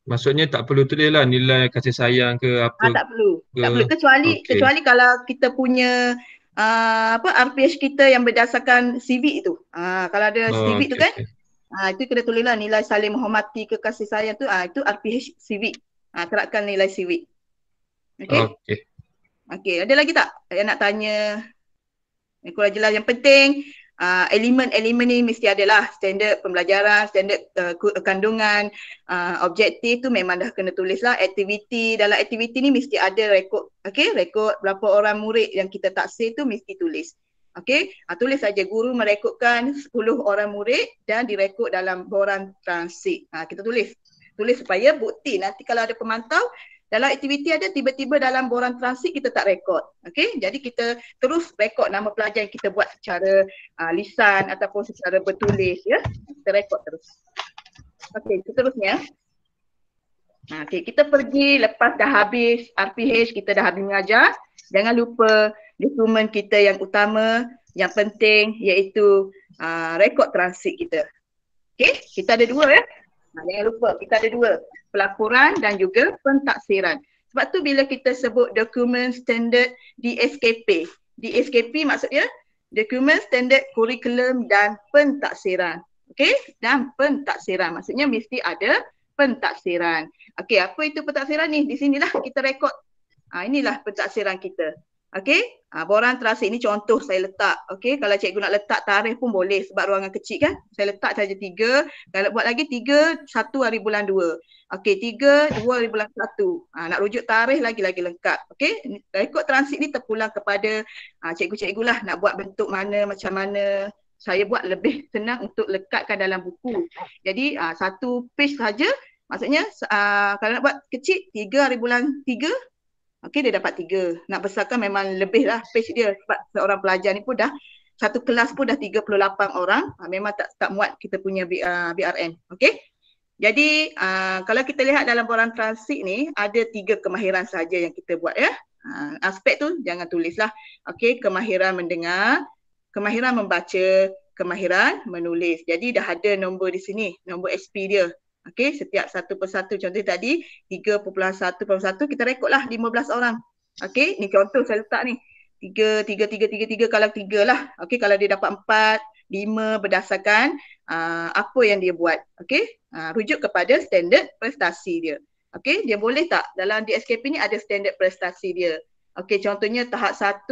Maksudnya tak perlu tulis lah nilai kasih sayang ke apa. Tak perlu. Tak perlu kecuali kalau kita punya RPH kita yang berdasarkan CV itu. Kalau ada CV tu kan, itu kena tulis lah nilai saling menghormati ke kasih sayang tu. Itu RPH CV. Terapkan nilai CV. Okey, ada lagi tak yang nak tanya? Yang kurang jelas, yang penting elemen-elemen ni mesti adalah standard pembelajaran, standard kandungan, objektif tu memang dah kena tulis lah. Aktiviti, dalam aktiviti ni mesti ada rekod. Okey, rekod berapa orang murid yang kita taksir tu mesti tulis. Okey, tulis saja guru merekodkan 10 orang murid dan direkod dalam borang transit. Kita tulis supaya bukti nanti kalau ada pemantau dalam aktiviti ada tiba-tiba dalam borang transit kita tak rekod. Okey, jadi kita terus rekod nama pelajar yang kita buat secara lisan ataupun secara bertulis ya. Kita rekod terus. Okey, seterusnya. Okey, kita pergi lepas dah habis RPH, kita dah habis mengajar. Jangan lupa dokumen kita yang utama, yang penting iaitu rekod transit kita. Okey, kita ada 2 ya. Jangan lupa kita ada 2, pelaporan dan juga pentaksiran. Sebab tu bila kita sebut dokumen standard DSKP. DSKP maksudnya dokumen standard kurikulum dan pentaksiran. Okey, dan pentaksiran maksudnya mesti ada pentaksiran. Okey, apa itu pentaksiran ni? Di sinilah kita rekod. Inilah pentaksiran kita. Okey, borang transit ni contoh saya letak. Okey, kalau cikgu nak letak tarikh pun boleh sebab ruangan kecil kan. Saya letak saja 3. Kalau buat lagi 3, 1 hari bulan 2. Okey, 3, 2 hari bulan 1. Nak rujuk tarikh lagi lengkap. Okey, rekod transit ni terpulang kepada cikgu-cikgu lah nak buat bentuk mana, macam mana. Saya buat lebih senang untuk lekatkan dalam buku. Jadi 1 page saja. Maksudnya kalau nak buat kecil 3 hari bulan 3. Okey, dia dapat 3. Nak besarkan memang lebih lah page dia sebab seorang pelajar ni pun dah, satu kelas pun dah 38 orang. Memang tak muat kita punya BRN. Okey. Jadi kalau kita lihat dalam borang transit ni ada 3 kemahiran saja yang kita buat ya. Aspek tu jangan tulislah. Okey, kemahiran mendengar, kemahiran membaca, kemahiran menulis. Jadi dah ada nombor di sini, nombor SP dia. Okey, setiap satu persatu contoh tadi 3.1.1 kita rekodlah 15 orang. Okey, ni contoh saya letak ni. 3 kalau 3 lah. Okey, kalau dia dapat 4, 5 berdasarkan apa yang dia buat. Okey, rujuk kepada standard prestasi dia. Okey, dia boleh tak dalam DSKP ni ada standard prestasi dia. Okey, contohnya tahap 1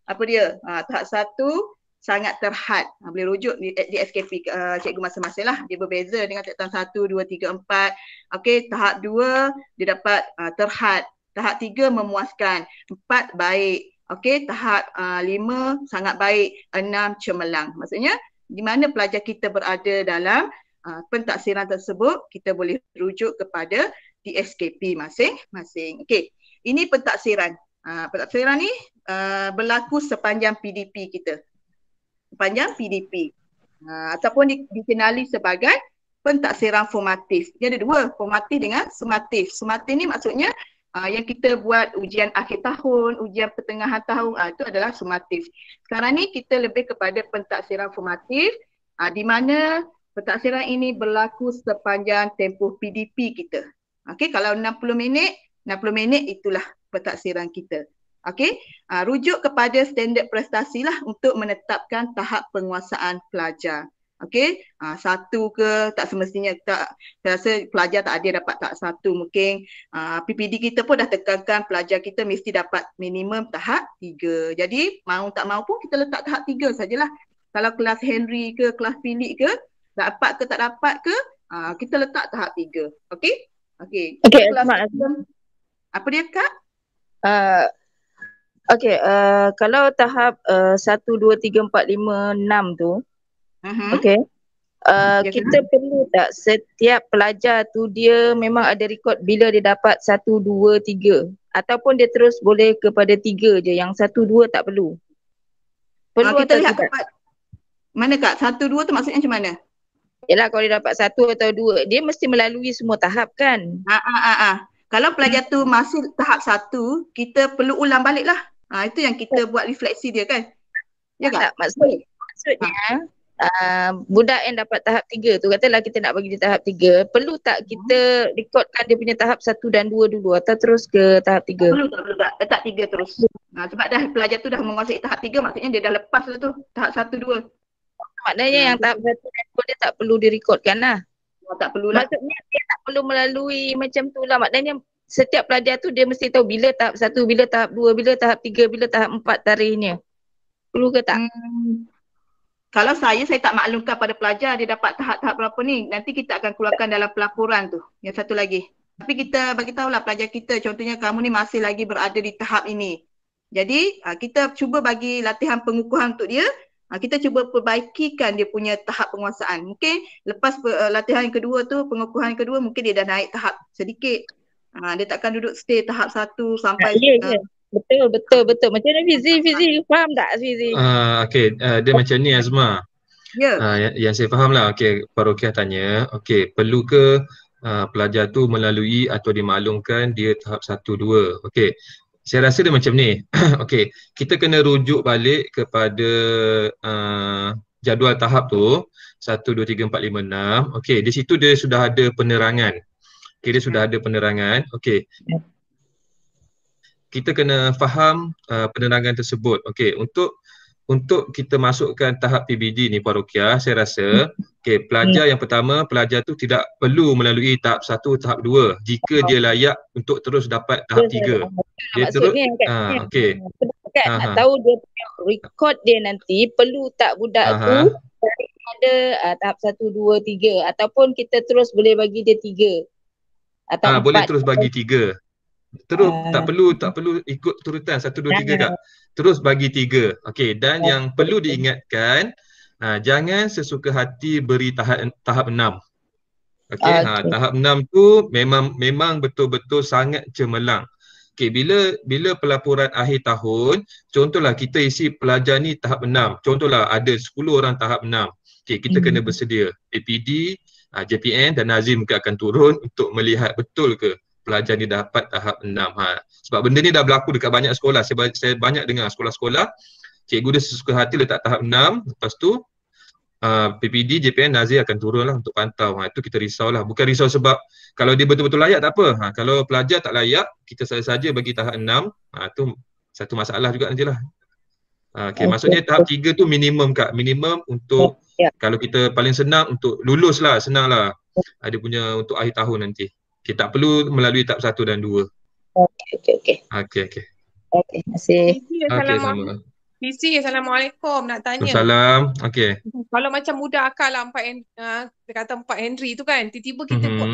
apa dia? Tahap 1 sangat terhad. Boleh rujuk di SKP cikgu masing-masing lah. Dia berbeza dengan tingkatan 1, 2, 3, 4. Okey, tahap 2 dia dapat terhad. Tahap 3 memuaskan. 4 baik. Okey, tahap 5 sangat baik. 6 cemerlang. Maksudnya di mana pelajar kita berada dalam pentaksiran tersebut, kita boleh rujuk kepada DSKP masing-masing. Okey, ini pentaksiran. Pentaksiran ni berlaku sepanjang PDP kita. Sepanjang PDP. ataupun dikenali sebagai pentaksiran formatif. Dia ada dua, formatif dengan sumatif. Sumatif ni maksudnya yang kita buat ujian akhir tahun, ujian pertengahan tahun, itu adalah sumatif. Sekarang ni kita lebih kepada pentaksiran formatif, di mana pentaksiran ini berlaku sepanjang tempoh PDP kita. Okey, kalau 60 minit itulah pentaksiran kita. Okey, rujuk kepada standard prestasi lah untuk menetapkan tahap penguasaan pelajar. Okey, satu ke tak semestinya, tak, saya rasa pelajar tak ada dapat tahap satu, mungkin PPD kita pun dah tekankan pelajar kita mesti dapat minimum tahap 3. Jadi mau tak mau pun kita letak tahap 3 sajalah. Kalau kelas Henry ke kelas Philip ke, dapat ke tak dapat ke, kita letak tahap 3. Okey? Okey. Okey, Kelas Azman. apa dia Kak? Okey, kalau tahap 1, 2, 3, 4, 5, 6 tu, okey, kita perlu tak setiap pelajar tu dia memang ada rekod bila dia dapat 1, 2, 3 ataupun dia terus boleh kepada 3 je, yang 1, 2 tak perlu? Perlu kita atau lihat tidak? Mana Kak? 1, 2 tu maksudnya macam mana? Yalah, kalau dia dapat 1 atau 2, dia mesti melalui semua tahap kan? Kalau pelajar tu masih tahap 1, kita perlu ulang balik lah. Itu yang kita buat refleksi dia kan? Ya tak? Kak? Maksudnya budak yang dapat tahap 3 tu, katalah kita nak bagi dia tahap 3, perlu tak kita rekodkan dia punya tahap 1 dan 2 dulu atau terus ke tahap 3? Tak perlu tak. Letak 3 terus. Sebab dah pelajar tu dah menguasai tahap 3, maksudnya dia dah lepas lah tu tahap 1, 2. Maknanya yang tahap 1 dan 2 dia tak perlu direkodkan lah. Tak perlu lah. Maksudnya dia tak perlu melalui macam tu lah. Maknanya setiap pelajar tu dia mesti tahu bila tahap 1, bila tahap 2, bila tahap 3, bila tahap 4 tarikhnya. Perlu ke tak? Kalau saya tak maklumkan pada pelajar dia dapat tahap-tahap berapa ni. Nanti kita akan keluarkan dalam pelaporan tu. Yang satu lagi. Tapi kita bagi tahulah pelajar kita, contohnya kamu ni masih lagi berada di tahap ini. Jadi kita cuba bagi latihan pengukuhan untuk dia. Kita cuba perbaikikan dia punya tahap penguasaan. Mungkin lepas latihan yang kedua tu, pengukuhan yang kedua, mungkin dia dah naik tahap sedikit. Dia takkan duduk stay tahap 1 sampai Betul. Macam mana Fizi faham tak Fizi? Okey, dia macam ni Azma. Yang saya faham lah. Okey, Pak Rokiah tanya, okey, perlu ke pelajar tu melalui atau dimaklumkan dia tahap 1, 2. Okey, saya rasa dia macam ni. Okey, kita kena rujuk balik kepada jadual tahap tu 1, 2, 3, 4, 5, 6. Okey, di situ dia sudah ada penerangan. Okey, dia sudah ada penerangan. Okey, kita kena faham penerangan tersebut. Okey, untuk kita masukkan tahap PBD ni Pak Rokiah, saya rasa pelajar yang pertama, pelajar tu tidak perlu melalui tahap 1, tahap 2 jika dia layak untuk terus dapat tahap 3. Dia terus nak tahu dia punya rekod dia nanti, perlu tak budak tu ada tahap 1, 2, 3 ataupun kita terus boleh bagi dia 3 atau 4. Boleh terus bagi 3. Terus tak perlu ikut turutan 1, 2, 3 Kak. Terus bagi 3. Okey, dan yang perlu diingatkan, jangan sesuka hati beri tahap 6. Okey, tahap 6 tu memang betul-betul sangat cemerlang. Okey, bila pelaporan akhir tahun, contohlah kita isi pelajar ni tahap 6. Contohlah ada 10 orang tahap 6. Okey, kita kena bersedia. APD, JPN dan Nazim akan turun untuk melihat betul ke pelajar ni dapat tahap 6. Sebab benda ni dah berlaku dekat banyak sekolah. Saya banyak dengar sekolah-sekolah, cikgu dia sesuka hati letak tahap 6, lepas tu PPD, JPN, Nazir akan turun lah untuk pantau. Itu kita risau lah. Bukan risau sebab kalau dia betul-betul layak tak apa. Kalau pelajar tak layak, kita saja bagi tahap 6. Itu satu masalah juga nanti lah. Maksudnya tahap 3 tu minimum Kak. Minimum untuk kalau kita paling senang untuk lulus lah, senang lah. Dia punya untuk akhir tahun nanti. Kita tak perlu melalui tahap 1 dan 2. Okey. Terima kasih. Assalamualaikum. Nak tanya. Assalamualaikum. Okey. Kalau macam budak akal lah dia kata 4 Henry tu kan, tiba-tiba kita buat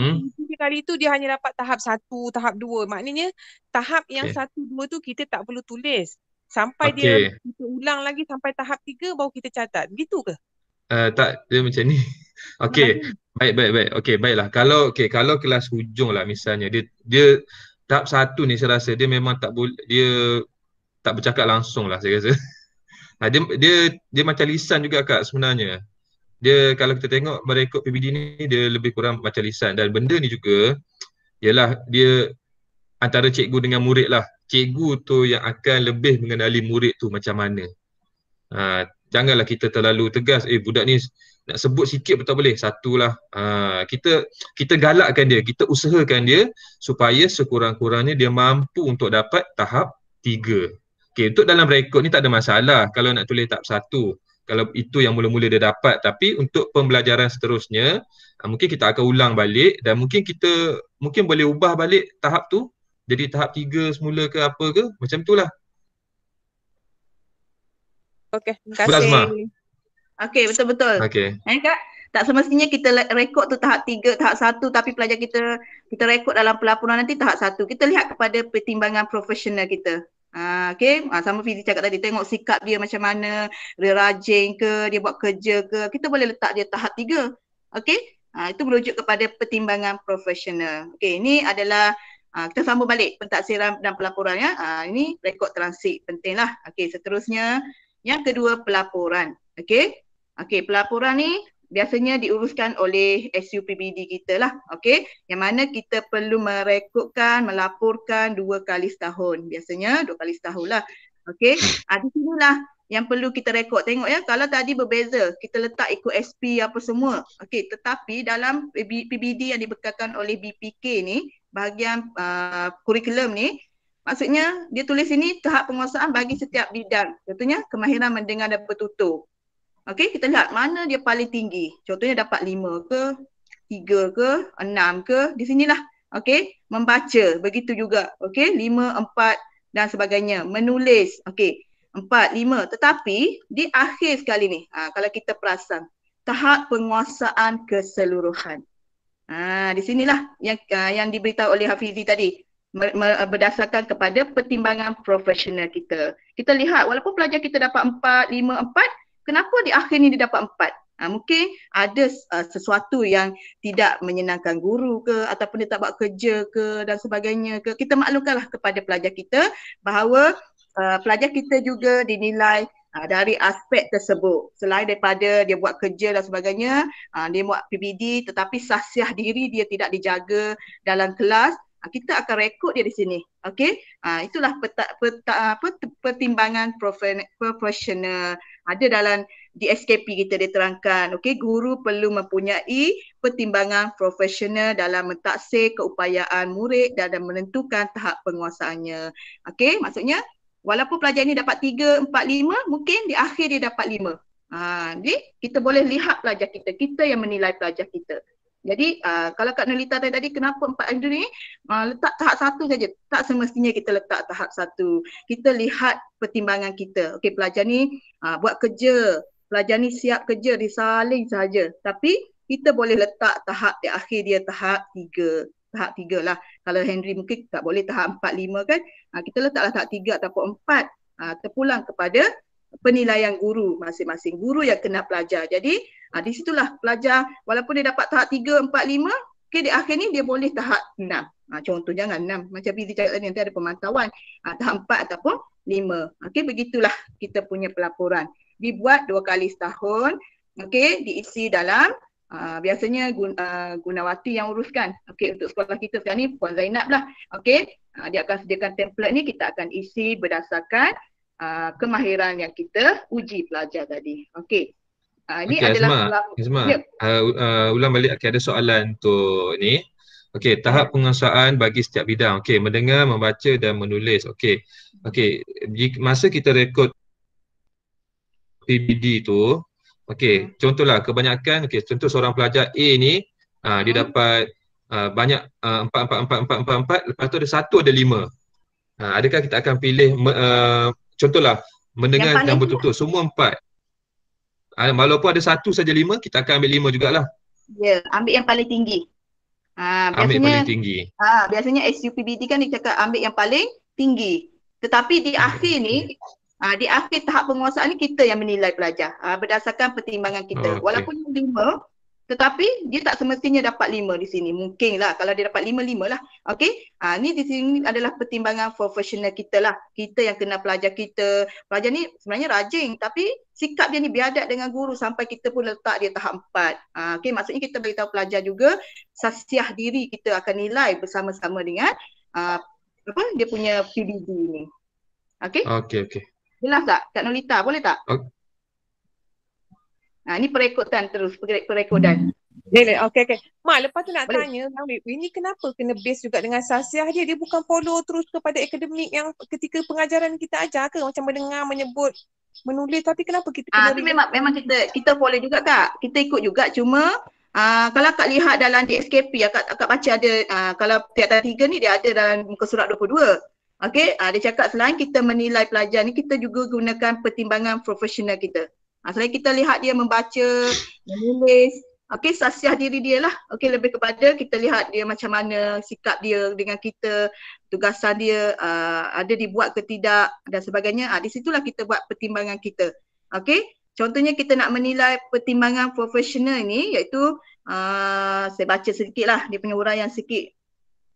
kali tu dia hanya dapat tahap 1, tahap 2. Maknanya tahap yang 1, 2 tu kita tak perlu tulis. Sampai dia kita ulang lagi sampai tahap 3 baru kita catat. Begitu ke? Tak, dia macam ni. Okey. Baik. Okey, baiklah. Kalau kelas hujung lah misalnya, dia tahap 1 ni saya rasa dia memang dia tak bercakap langsung lah saya rasa. Dia macam lisan juga Kak sebenarnya. dia kalau kita tengok merekod PBD ni dia lebih kurang macam lisan, dan benda ni juga ialah dia antara cikgu dengan murid lah. Cikgu tu yang akan lebih mengenali murid tu macam mana. Janganlah kita terlalu tegas, budak ni nak sebut sikit pun tak boleh, satulah. Kita galakkan dia, kita usahakan dia supaya sekurang-kurangnya dia mampu untuk dapat tahap 3. Okay, untuk dalam rekod ni tak ada masalah kalau nak tulis tahap 1. Kalau itu yang mula-mula dia dapat, tapi untuk pembelajaran seterusnya mungkin kita akan ulang balik, dan mungkin kita boleh ubah balik tahap tu jadi tahap 3 semula ke apa ke, macam itulah. Okey, terima kasih. Okey, betul-betul. Okey. Kak, tak semestinya kita rekod tu tahap 3, tahap 1, tapi pelajar kita rekod dalam pelaporan nanti tahap 1. Kita lihat kepada pertimbangan profesional kita. Okey, sama Fizi cakap tadi, tengok sikap dia macam mana, dia rajin ke, dia buat kerja ke, kita boleh letak dia tahap 3. Okey, itu merujuk kepada pertimbangan profesional. Okey, ini adalah kita sambung balik pentaksiran dan pelaporan ya. Ini rekod transit pentinglah. Okey, seterusnya yang kedua, pelaporan. Okey, pelaporan ni biasanya diuruskan oleh SUPBD kita lah. Okey, yang mana kita perlu merekodkan, melaporkan 2 kali setahun. Biasanya 2 kali setahun lah. Okey, di sinilah yang perlu kita rekod. Tengok ya, kalau tadi berbeza, kita letak ikut SP apa semua. Okey, tetapi dalam PBD yang dibekalkan oleh BPK ni, bahagian kurikulum ni, maksudnya dia tulis ini tahap penguasaan bagi setiap bidang. Contohnya kemahiran mendengar dan bertutur. Okey, kita lihat mana dia paling tinggi. Contohnya dapat 5 ke, 3 ke, 6 ke, di sinilah. Okey, membaca begitu juga. Okey, 5, 4 dan sebagainya. Menulis, okey, 4, 5. Tetapi di akhir sekali ni, kalau kita perasan, tahap penguasaan keseluruhan. Di sinilah yang diberitahu oleh Hafizi tadi, berdasarkan kepada pertimbangan profesional kita. Kita lihat walaupun pelajar kita dapat 4, 5, 4, kenapa di akhir ni dia dapat 4? Mungkin ada sesuatu yang tidak menyenangkan guru ke, ataupun dia tak buat kerja ke dan sebagainya ke. Kita maklumkanlah kepada pelajar kita bahawa pelajar kita juga dinilai dari aspek tersebut. Selain daripada dia buat kerja dan sebagainya, dia buat PBD tetapi sahsiah diri dia tidak dijaga dalam kelas, kita akan rekod dia di sini. Okey, itulah pertimbangan profesional. Ada dalam di SKP kita diterangkan, okey, guru perlu mempunyai pertimbangan profesional dalam mentaksir keupayaan murid dan menentukan tahap penguasaannya. Okey, maksudnya walaupun pelajar ini dapat 3, 4, 5, mungkin di akhir dia dapat 5. Jadi kita boleh lihat pelajar kita yang menilai pelajar kita. Jadi kalau Kak Nolita tadi kenapa 4 Andrew ni letak tahap 1 saja, tak semestinya kita letak tahap 1. Kita lihat pertimbangan kita. Okey, pelajar ni buat kerja, pelajar ni siap kerja, disalin saja. Tapi kita boleh letak tahap di akhir dia tahap 3. Tahap 3 lah. Kalau Henry mungkin tak boleh tahap 4, 5 kan. Kita letaklah tahap 3 ataupun 4. Terpulang kepada penilaian guru masing-masing. Guru yang kena pelajar. Jadi di situlah pelajar walaupun dia dapat tahap 3, 4, 5, okay, di akhir ni dia boleh tahap 6. Contoh jangan 6. Macam Fizi cakap tadi, nanti ada pemantauan. Tahap 4 ataupun 5. Okay, begitulah kita punya pelaporan. Dibuat 2 kali setahun. Okay, diisi dalam biasanya Gunawati yang uruskan. Okey, untuk sekolah kita sekarang ni Puan Zainab lah. Okey, dia akan sediakan template ni, kita akan isi berdasarkan kemahiran yang kita uji pelajar tadi. Okey. Ini adalah Azma. Ulang balik, ada soalan untuk ni. Okey, tahap penguasaan bagi setiap bidang. Okey, mendengar, membaca dan menulis. Okey. Masa kita rekod PBD tu, okey, contohlah kebanyakan, contoh seorang pelajar A ni dia dapat banyak 4, lepas tu ada 1 ada 5. Adakah kita akan pilih contohlah mendengar dan bertutur semua 4. Walaupun ada 1 saja 5, kita akan ambil 5 jugalah. Ya, ambil yang paling tinggi. Ambil paling tinggi. Biasanya SUPBD kan dia cakap ambil yang paling tinggi. Tetapi di akhir ni, di akhir tahap penguasaan ni kita yang menilai pelajar berdasarkan pertimbangan kita. Walaupun 5, Tetapi dia tak semestinya dapat 5 di sini. Mungkinlah kalau dia dapat 5, 5 lah. Okey. Ni di sini adalah pertimbangan profesional kita lah. Kita yang kena pelajar kita. Pelajar ni sebenarnya rajin tapi sikap dia ni biadab dengan guru sampai kita pun letak dia tahap 4. Okey, maksudnya kita beritahu pelajar juga sasiah diri kita akan nilai bersama-sama dengan dia punya PBD ni. Okey? Okey. Jelas tak Kak Nolita? Boleh tak? Ni perekodan terus, perekodan. Okey. Mak, lepas tu nak Boleh. tanya, ini kenapa kena base juga dengan sasiah dia? Dia bukan follow terus kepada akademik yang ketika pengajaran kita ajar ke? Macam mendengar, menyebut, menulis, tapi kenapa kita kena Tu memang kita follow juga Kak. Kita ikut juga, cuma kalau Kak lihat dalam DSKP, Kak baca ada, kalau tingkatan 3 ni dia ada dalam muka surat 22. Okey, dia cakap selain kita menilai pelajar ni, kita juga gunakan pertimbangan profesional kita. Selain kita lihat dia membaca, menulis, okey, sasiah diri dia lah. Okey, lebih kepada kita lihat dia macam mana sikap dia dengan kita, tugasan dia ada dibuat ke tidak dan sebagainya. Di situlah kita buat pertimbangan kita. Okey, contohnya kita nak menilai pertimbangan profesional ni, iaitu saya baca sedikit lah dia punya uraian sikit.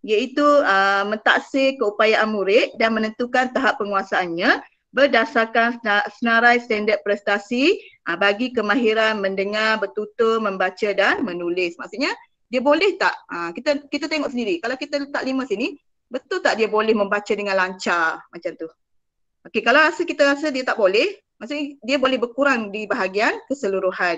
Iaitu mentaksir keupayaan murid dan menentukan tahap penguasaannya berdasarkan senarai standard prestasi bagi kemahiran mendengar, bertutur, membaca dan menulis. Maksudnya dia boleh tak? Kita tengok sendiri. Kalau kita letak 5 sini, betul tak dia boleh membaca dengan lancar macam tu? Okey, kalau kita rasa dia tak boleh, maksudnya dia boleh berkurang di bahagian keseluruhan.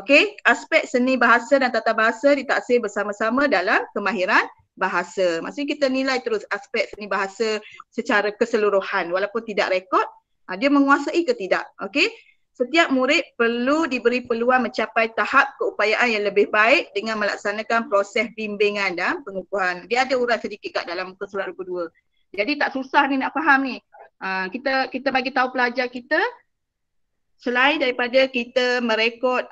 Okey, aspek seni bahasa dan tata bahasa ditaksir bersama-sama dalam kemahiran bahasa. Maksudnya kita nilai terus aspek seni bahasa secara keseluruhan walaupun tidak rekod, dia menguasai ke tidak. Okey. Setiap murid perlu diberi peluang mencapai tahap keupayaan yang lebih baik dengan melaksanakan proses bimbingan dan pengukuhan. Dia ada uraian sedikit kat dalam muka surat 22. Jadi tak susah ni nak faham ni. Kita bagi tahu pelajar kita, selain daripada kita merekod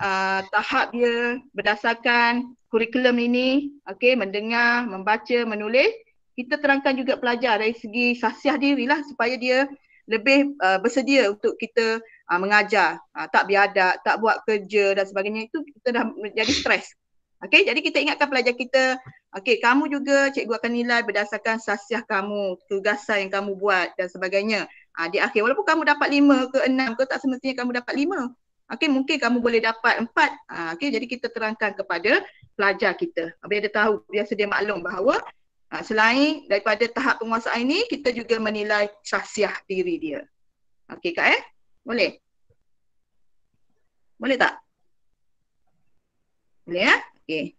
tahap dia berdasarkan kurikulum ini, okey, mendengar, membaca, menulis, kita terangkan juga pelajar dari segi sasiah diri lah supaya dia lebih bersedia untuk kita mengajar, tak biadab, tak buat kerja dan sebagainya. Itu kita dah menjadi stres. Okey, jadi kita ingatkan pelajar kita, okey, kamu juga cikgu akan nilai berdasarkan sasiah kamu, tugasan yang kamu buat dan sebagainya. Di akhir, walaupun kamu dapat 5 ke 6 ke, tak semestinya kamu dapat 5. Okey, mungkin kamu boleh dapat 4. Okey, jadi kita terangkan kepada pelajar kita. Biar dia tahu, biar dia maklum bahawa selain daripada tahap penguasaan ini, kita juga menilai sasiah diri dia. Okey Kak Boleh? Boleh tak? Boleh ya? Okey.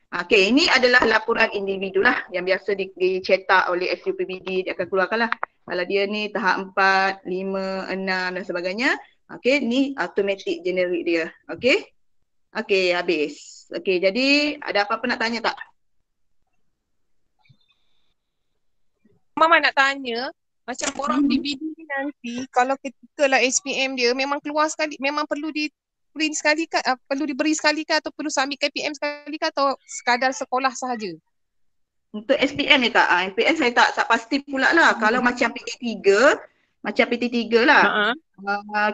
Okey, ini adalah laporan individu lah yang biasa dicetak oleh SUPBD, dia akan keluarkan lah. Kalau dia ni tahap 4, 5, 6 dan sebagainya. Okey, ni automatic generate dia. Okey? Okey, habis. Okey, jadi ada apa-apa nak tanya tak? Mama nak tanya, macam orang PBD ni nanti kalau ketika lah SPM dia memang keluar sekali, memang perlu di print sekali kan, perlu diberi sekali kan, atau perlu submit KPM sekali kan, atau sekadar sekolah sahaja? Untuk SPM ni Kak, SPM saya tak pasti pula lah. Kalau macam PT3 lah,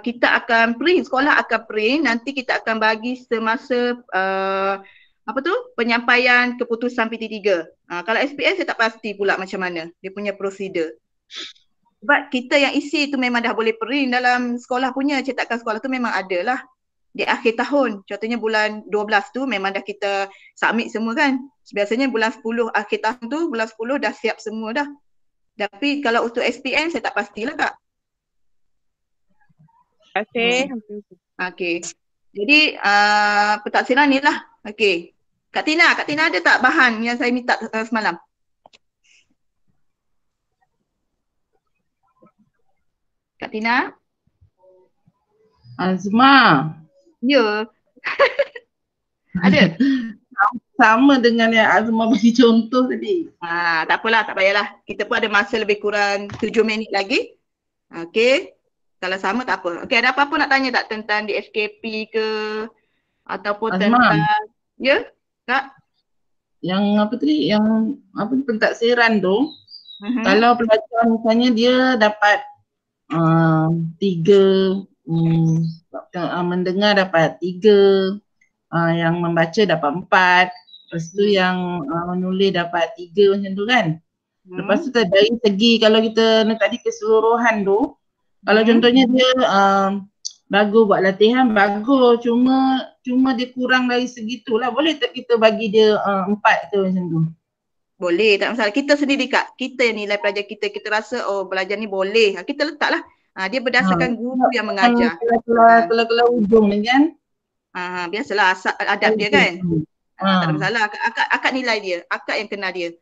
kita akan print, sekolah akan print, nanti kita akan bagi semasa penyampaian keputusan PT3. Kalau SPM saya tak pasti pula macam mana dia punya prosedur. Sebab kita yang isi tu memang dah boleh print dalam sekolah punya, cetakan sekolah tu memang ada lah. Di akhir tahun, contohnya bulan 12 tu memang dah kita submit semua kan. Biasanya bulan 10 akhir tahun tu, bulan 10 dah siap semua dah. Tapi kalau untuk SPM saya tak pastilah Kak. Terima kasih. Okey. Jadi pentaksiran ni lah. Okey. Kak Tina ada tak bahan yang saya minta semalam? Kak Tina? Azma. Ya. Ada? Sama dengan yang Azma bagi contoh tadi. Tak apalah, tak payahlah. Kita pun ada masa lebih kurang 7 minit lagi. Okey. Kalau sama tak apa. Okey, ada apa-apa nak tanya tak tentang DSKP ke ataupun Azma. tentang ya, Kak? Yang apa tadi? Yang apa pentaksiran tu. Kalau pelajar misalnya dia dapat 3 mendengar dapat 3, yang membaca dapat 4, lepas tu yang menulis dapat 3 macam tu kan. Lepas tu dari segi kalau kita tadi keseluruhan tu, kalau contohnya dia bagus buat latihan, bagus, cuma dia kurang dari segitulah, boleh tak kita bagi dia 4 tu macam tu? Boleh, tak masalah. Kita sendiri Kak, kita yang nilai pelajar kita rasa belajar ni boleh, kita letaklah. Dia berdasarkan guru yang mengajar. Kelas ujung ni kan? Biasalah adab dia kan. Tak ada masalah, akak nilai dia, akak yang kena dia.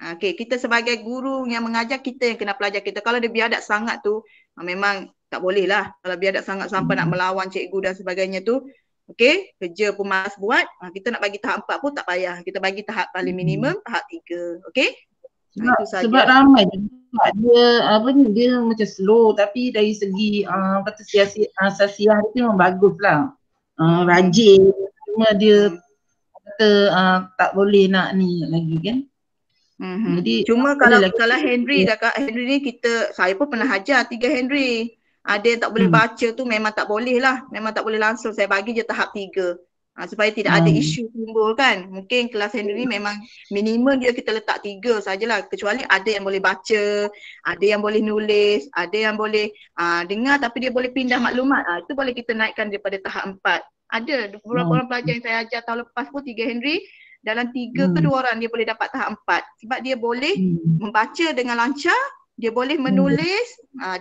Okey, kita sebagai guru yang mengajar, kita yang kena pelajar kita. Kalau dia biadab sangat tu, memang tak boleh lah. Kalau biadab sangat sampai nak melawan cikgu dan sebagainya tu, okey, kerja pun malas buat, kita nak bagi tahap 4 pun tak payah. Kita bagi tahap paling minimum, tahap 3. Okey? Sebab ramai juga dia macam slow, tapi dari segi kata sasiah dia memang bagus lah. Rajin, cuma dia kata tak boleh nak ni lagi kan. Jadi cuma kalau Henry Kak, Henry ni saya pun pernah ajar 3 Henry. Ada yang tak boleh baca tu memang tak boleh lah. Memang tak boleh langsung saya bagi je tahap 3. Supaya tidak ada isu timbul kan. Mungkin kelas Henry ni memang minimum dia kita letak 3 sajalah. Kecuali ada yang boleh baca, ada yang boleh nulis, ada yang boleh dengar tapi dia boleh pindah maklumat. Itu boleh kita naikkan daripada tahap 4. Ada beberapa orang pelajar yang saya ajar tahun lepas pun 3 Henry. Dalam 3 ke 2 orang dia boleh dapat tahap 4. Sebab dia boleh membaca dengan lancar, dia boleh menulis,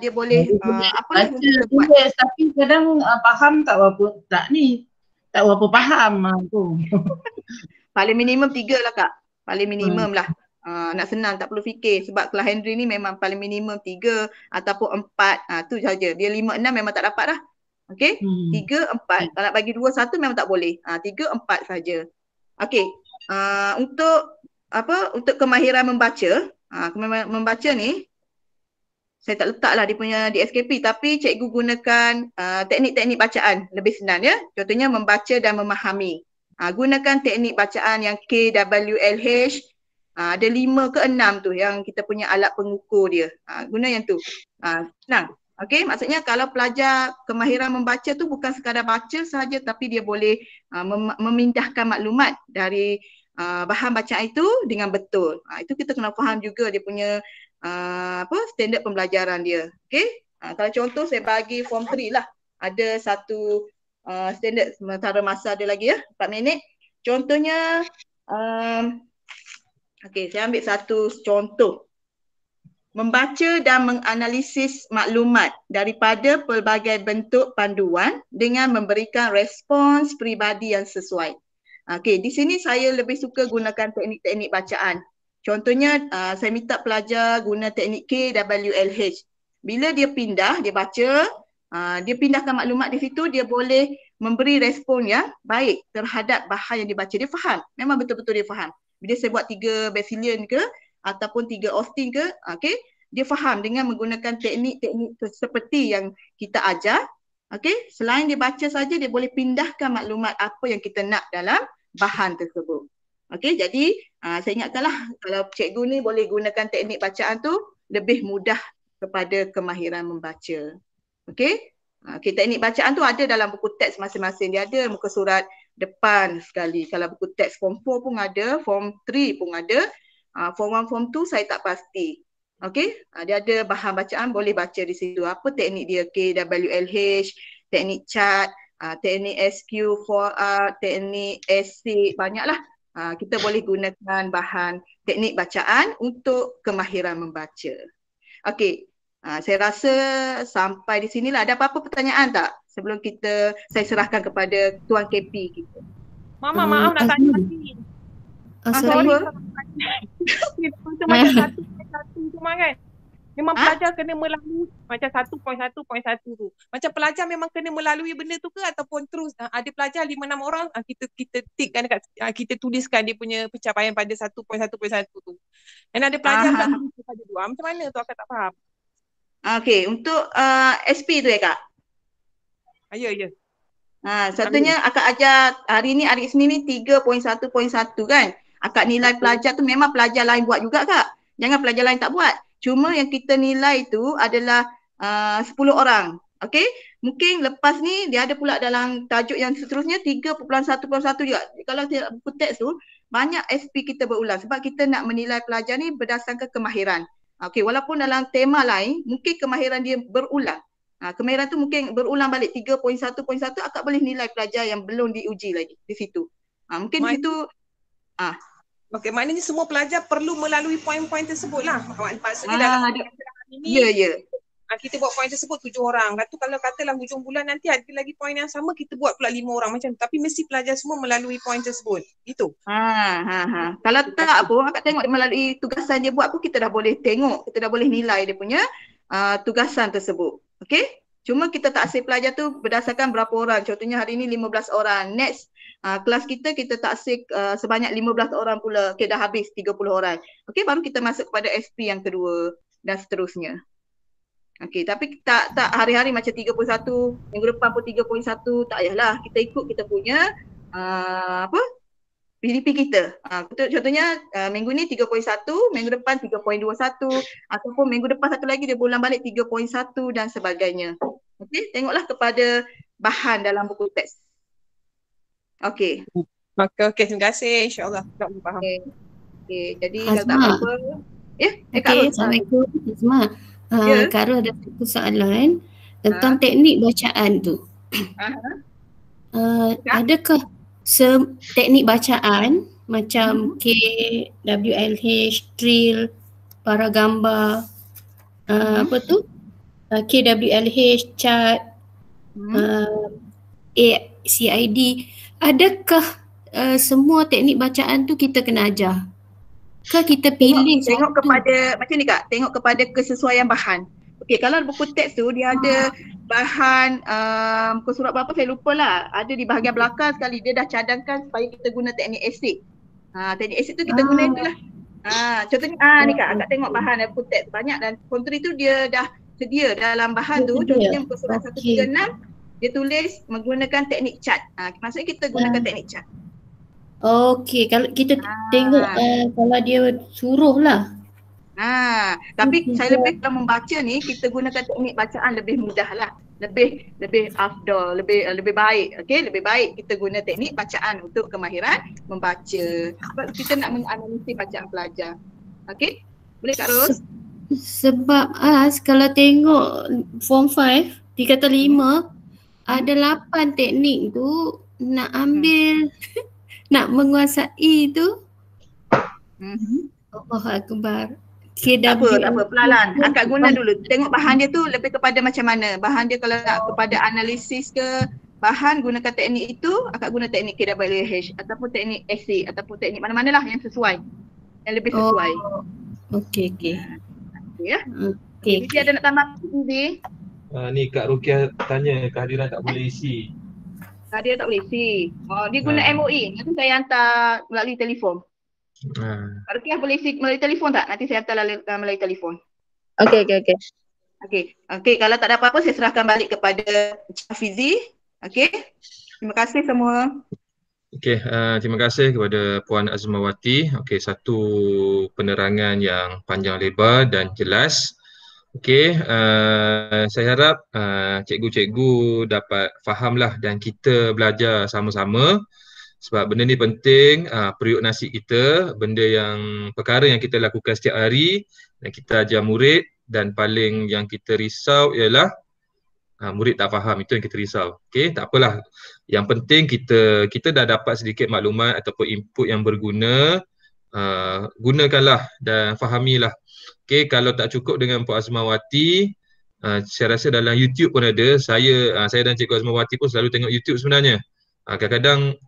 dia boleh apa baca, tulis, tapi kadang faham tak berapa faham tu. Paling minimum 3 lah Kak. Paling minimum lah. Nak senang tak perlu fikir. Sebab kelas Henry ni memang paling minimum 3 ataupun 4. Tu saja. Dia 5, 6 memang tak dapat dah. Okey? 3, 4. Kalau nak bagi 2, 1 memang tak boleh. 3, 4 saja. Okey. Untuk kemahiran membaca, membaca ni saya tak letaklah dia punya di SKP, tapi cikgu gunakan teknik-teknik bacaan lebih senang ya. Contohnya membaca dan memahami. Gunakan teknik bacaan yang KWLH. Ada 5 ke 6 tu yang kita punya alat pengukur dia. Guna yang tu. Senang. Okey, maksudnya kalau pelajar kemahiran membaca tu bukan sekadar baca sahaja, tapi dia boleh memindahkan maklumat dari bahan bacaan itu dengan betul. Itu kita kena faham juga dia punya standard pembelajaran dia. Okey? Kalau contoh saya bagi form 3 lah. Ada satu standard sementara masa ada lagi ya, 4 minit. Contohnya okey, saya ambil satu contoh. Membaca dan menganalisis maklumat daripada pelbagai bentuk panduan dengan memberikan respons peribadi yang sesuai. Okey, di sini saya lebih suka gunakan teknik-teknik bacaan. Contohnya saya minta pelajar guna teknik KWLH. Bila dia pindah, dia baca, dia pindahkan maklumat di situ, dia boleh memberi respon yang baik terhadap bahan yang dibaca. Dia faham, memang betul-betul dia faham. Bila saya buat 3 Basilian ke ataupun 3 Austin ke, okey, dia faham dengan menggunakan teknik-teknik seperti yang kita ajar. Okey, selain dia baca saja, dia boleh pindahkan maklumat apa yang kita nak dalam bahan tersebut. Okey, jadi saya ingatkanlah kalau cikgu ni boleh gunakan teknik bacaan tu lebih mudah kepada kemahiran membaca. Okey, teknik bacaan tu ada dalam buku teks masing-masing. Dia ada muka surat depan sekali. Kalau buku teks form 4 pun ada, form 3 pun ada. Form 1, form 2 saya tak pasti. Okey, dia ada bahan bacaan, boleh baca di situ. Apa teknik dia? KWLH, teknik chart, teknik SQ4R, teknik SC, banyaklah. Kita boleh gunakan bahan teknik bacaan untuk kemahiran membaca. Okey, saya rasa sampai di sinilah. Ada apa-apa pertanyaan tak sebelum saya serahkan kepada Tuan KP kita? Mama, maaf nak tanya lagi. Sorry. Macam satu tu kan. Memang pelajar kena melalui macam 1.1.1 tu. Macam pelajar memang kena melalui benda tu ke ataupun terus ada pelajar 5-6 orang kita tikkan dekat kita tuliskan dia punya pencapaian pada 1.1.1 tu. Dan ada pelajar pada 2. Macam mana tu akak tak faham. Okey, untuk SP tu ya Kak? Ya. Satunya akak ajar hari ni Senin ni 3.1.1 kan. Akak nilai pelajar tu memang pelajar lain buat juga Kak. Jangan pelajar lain tak buat. Cuma yang kita nilai tu adalah 10 orang. Okey, mungkin lepas ni dia ada pula dalam tajuk yang seterusnya 3.1.1 juga. Kalau buku teks tu banyak SP kita berulang sebab kita nak menilai pelajar ni berdasarkan kemahiran. Okey, walaupun dalam tema lain mungkin kemahiran dia berulang. Kemahiran tu mungkin berulang balik 3.1.1 akak boleh nilai pelajar yang belum diuji lagi di situ. Mungkin di situ Okey, maknanya semua pelajar perlu melalui poin-poin tersebut lah. Maksudnya dalam ini kita buat poin tersebut 7 orang. Lepas tu kalau katalah hujung bulan nanti ada lagi poin yang sama, kita buat pula 5 orang macam tu. Tapi mesti pelajar semua melalui poin tersebut. Itu. Kalau tak pun akak tengok melalui tugasan dia buat pun kita dah boleh tengok, kita dah boleh nilai dia punya tugasan tersebut. Okey? Cuma kita taksir pelajar tu berdasarkan berapa orang. Contohnya hari ni 15 orang. Next kelas kita taksir sebanyak 15 orang pula. Okey, dah habis 30 orang. Okey, baru kita masuk kepada SP yang kedua dan seterusnya. Okey, tapi tak hari-hari macam 31, minggu depan pun 3.1, tak payahlah. Kita ikut kita punya PDP kita. Contohnya minggu ni 3.1, minggu depan 3.21 ataupun minggu depan satu lagi dia ulang balik 3.1 dan sebagainya. Okey, tengoklah kepada bahan dalam buku teks. Okey. Okey, terima kasih. InsyaAllah tak boleh faham. Okey, jadi kalau tak apa-apa. Okey, Assalamualaikum Azma. Kak Ros ada satu soalan tentang teknik bacaan tu. Adakah teknik bacaan macam K, WLH, trill, para gambar, KWLH, chart, CID, adakah semua teknik bacaan tu kita kena ajar? Kita pilih tengok kepada macam ni Kak, tengok kepada kesesuaian bahan. Okey, kalau buku teks tu dia ada bahan muka surat berapa saya lupa lah. Ada di bahagian belakang sekali dia dah cadangkan supaya kita guna teknik acid. Teknik acid tu kita guna itulah. Contohnya ni Kak, akak tengok bahan buku teks banyak dan kontri tu dia dah sedia dalam bahan tu. Contohnya muka surat 136 dia tulis menggunakan teknik chart. Maksudnya kita gunakan teknik chart. Okey, kalau kita tengok kalau dia suruh lah. Tapi saya lebih kalau membaca ni kita gunakan teknik bacaan lebih mudah lah. Lebih afdal, lebih baik. Okey, lebih baik kita guna teknik bacaan untuk kemahiran membaca. Sebab kita nak menganalisis bacaan pelajar. Okey? Boleh Kak Ros? Sebab kalau tengok form 5, tingkatan 5 ada 8 teknik tu nak ambil nak menguasai tu. Allahu Akbar. Tak apa, pelan-pelan. Akak guna dulu. Tengok bahan dia tu lebih kepada macam mana. Bahan dia kalau nak kepada analisis ke bahan gunakan teknik itu, akak guna teknik KWLH ataupun teknik AC ataupun teknik mana-manalah yang sesuai. Yang lebih sesuai. Okey. Ya. Okey. Jadi ada nak tambah ni? Ni Kak Rukiah tanya kehadiran tak boleh isi. Dia tak boleh isi. Dia guna MOE. Nanti saya hantar melalui telefon. Kak Rukiah boleh isi melalui telefon tak? Nanti saya hantar melalui telefon. Okey, kalau tak ada apa-apa saya serahkan balik kepada Cik Hafizi. Okey. Terima kasih semua. Okey, terima kasih kepada Puan Azmawati. Okey, satu penerangan yang panjang lebar dan jelas. Okey, saya harap cikgu-cikgu dapat fahamlah dan kita belajar sama-sama sebab benda ni penting, periuk nasi kita, benda yang perkara yang kita lakukan setiap hari dan kita ajar murid dan paling yang kita risau ialah murid tak faham, itu yang kita risau. Okey, tak apalah. Yang penting kita dah dapat sedikit maklumat ataupun input yang berguna, gunakanlah dan fahamilah. Okey, kalau tak cukup dengan Puan Azmawati, saya rasa dalam YouTube pun ada. Saya dan Cikgu Azmawati pun selalu tengok YouTube sebenarnya. Kadang-kadang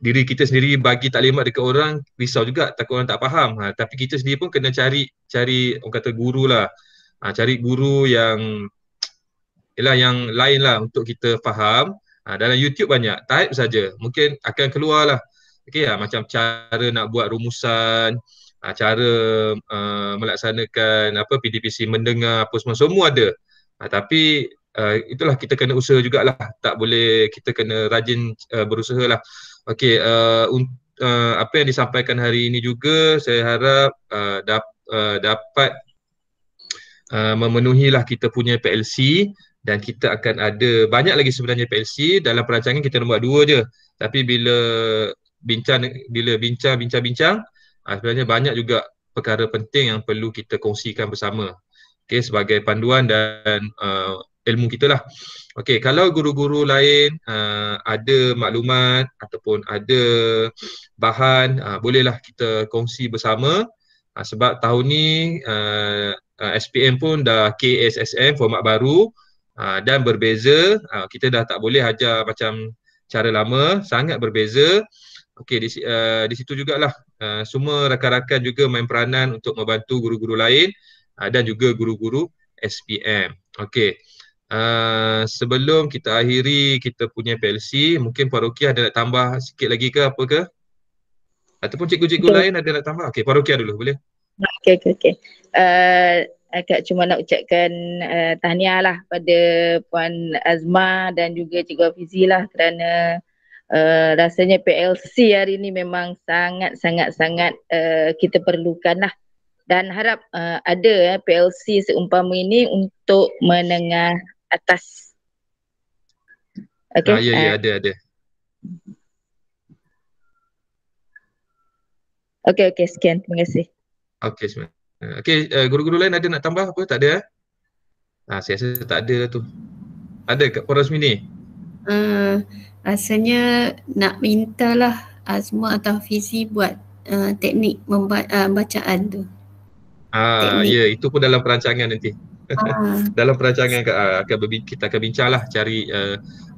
diri kita sendiri bagi taklimat dekat orang, risau juga takut orang tak faham. Tapi kita sendiri pun kena cari orang kata guru lah. Cari guru yang yang lain lah untuk kita faham. Dalam YouTube banyak, type saja. Mungkin akan keluar lah. Okey, macam cara nak buat rumusan, cara melaksanakan PDPC mendengar apa semua ada. Tapi itulah kita kena usaha jugalah. Tak boleh, kita kena rajin berusaha lah. Okey, apa yang disampaikan hari ini juga saya harap dapat memenuhilah kita punya PLC dan kita akan ada banyak lagi sebenarnya PLC. Dalam perancangan kita nombor 2 je, tapi bila bincang sebenarnya banyak juga perkara penting yang perlu kita kongsikan bersama, okey, sebagai panduan dan ilmu kita lah. Okey, kalau guru-guru lain ada maklumat ataupun ada bahan, bolehlah kita kongsi bersama. Sebab tahun ni SPM pun dah KSSM format baru dan berbeza. Kita dah tak boleh ajar macam cara lama, sangat berbeza. Okey, di situ jugalah semua rakan-rakan juga main peranan untuk membantu guru-guru lain dan juga guru-guru SPM. Okey. Sebelum kita akhiri kita punya PLC, mungkin Puan Rokiah ada nak tambah sikit lagi ke apa ke? Ataupun cikgu-cikgu lain ada nak tambah? Okey, Puan Rokiah dulu boleh? Okey. Akak cuma nak ucapkan tahniah lah pada Puan Azma dan juga Cikgu Hafizi lah, kerana rasanya PLC hari ni memang sangat kita perlukan lah, dan harap ada PLC seumpama ini untuk menengah atas. Okay. Ya, ada. Okey, sekian. Terima kasih. Okey, sebenarnya. Okey, guru-guru lain ada nak tambah apa? Tak ada? Saya rasa tak ada tu. Ada kat Puan Rosmini? Rasanya nak mintalah Azma atau Hafizi buat teknik bacaan tu. Ya, itu pun dalam perancangan nanti. Dalam perancangan kita akan bincanglah, cari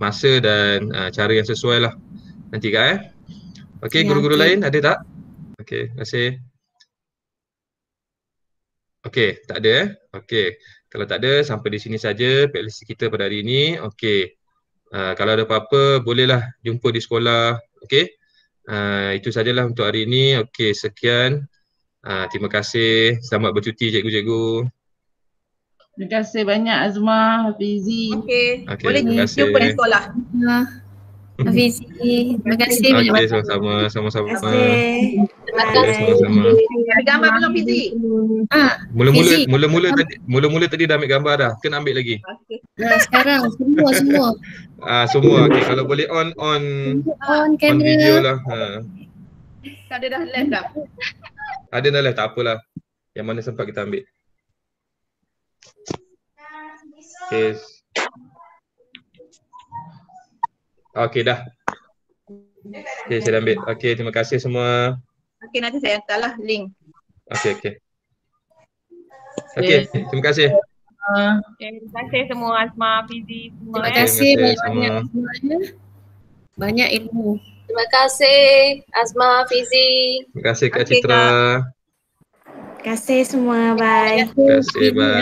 masa dan cara yang sesuai lah nanti Kak. Okey, guru-guru lain ada tak? Okey, terima kasih. Okey, tak ada Okey, kalau tak ada sampai di sini saja PLC kita pada hari ini. Okey, kalau ada apa-apa bolehlah jumpa di sekolah. Okey, itu sajalah untuk hari ini. Okey, sekian. Terima kasih. Selamat bercuti cikgu-cikgu. Terima kasih banyak Azma, Hafizi. Okey, boleh jumpa di sekolah. Hafizi, terima kasih banyak. Okey, sama-sama. Terima kasih. Sama-sama. Ada gambar belum, Fizi? Mula-mula tadi dah ambil gambar dah. Kena ambil lagi. Sekarang semua. Semua. Okey, kalau boleh on kamera. Video lah. Ada dah live dah. Ada dah live, tak apalah. Yang mana sempat kita ambil. Okey. Okey dah. Okey, saya dah ambil. Okey, terima kasih semua. Okey, nanti saya hantarlah link. Okey. Okey, terima kasih. Terima kasih semua Azma, Hafizi semua. Terima kasih banyak banyak ilmu. Terima kasih Azma, Hafizi. Terima kasih Kak Citra. Terima kasih semua, bye. Terima kasih, bye.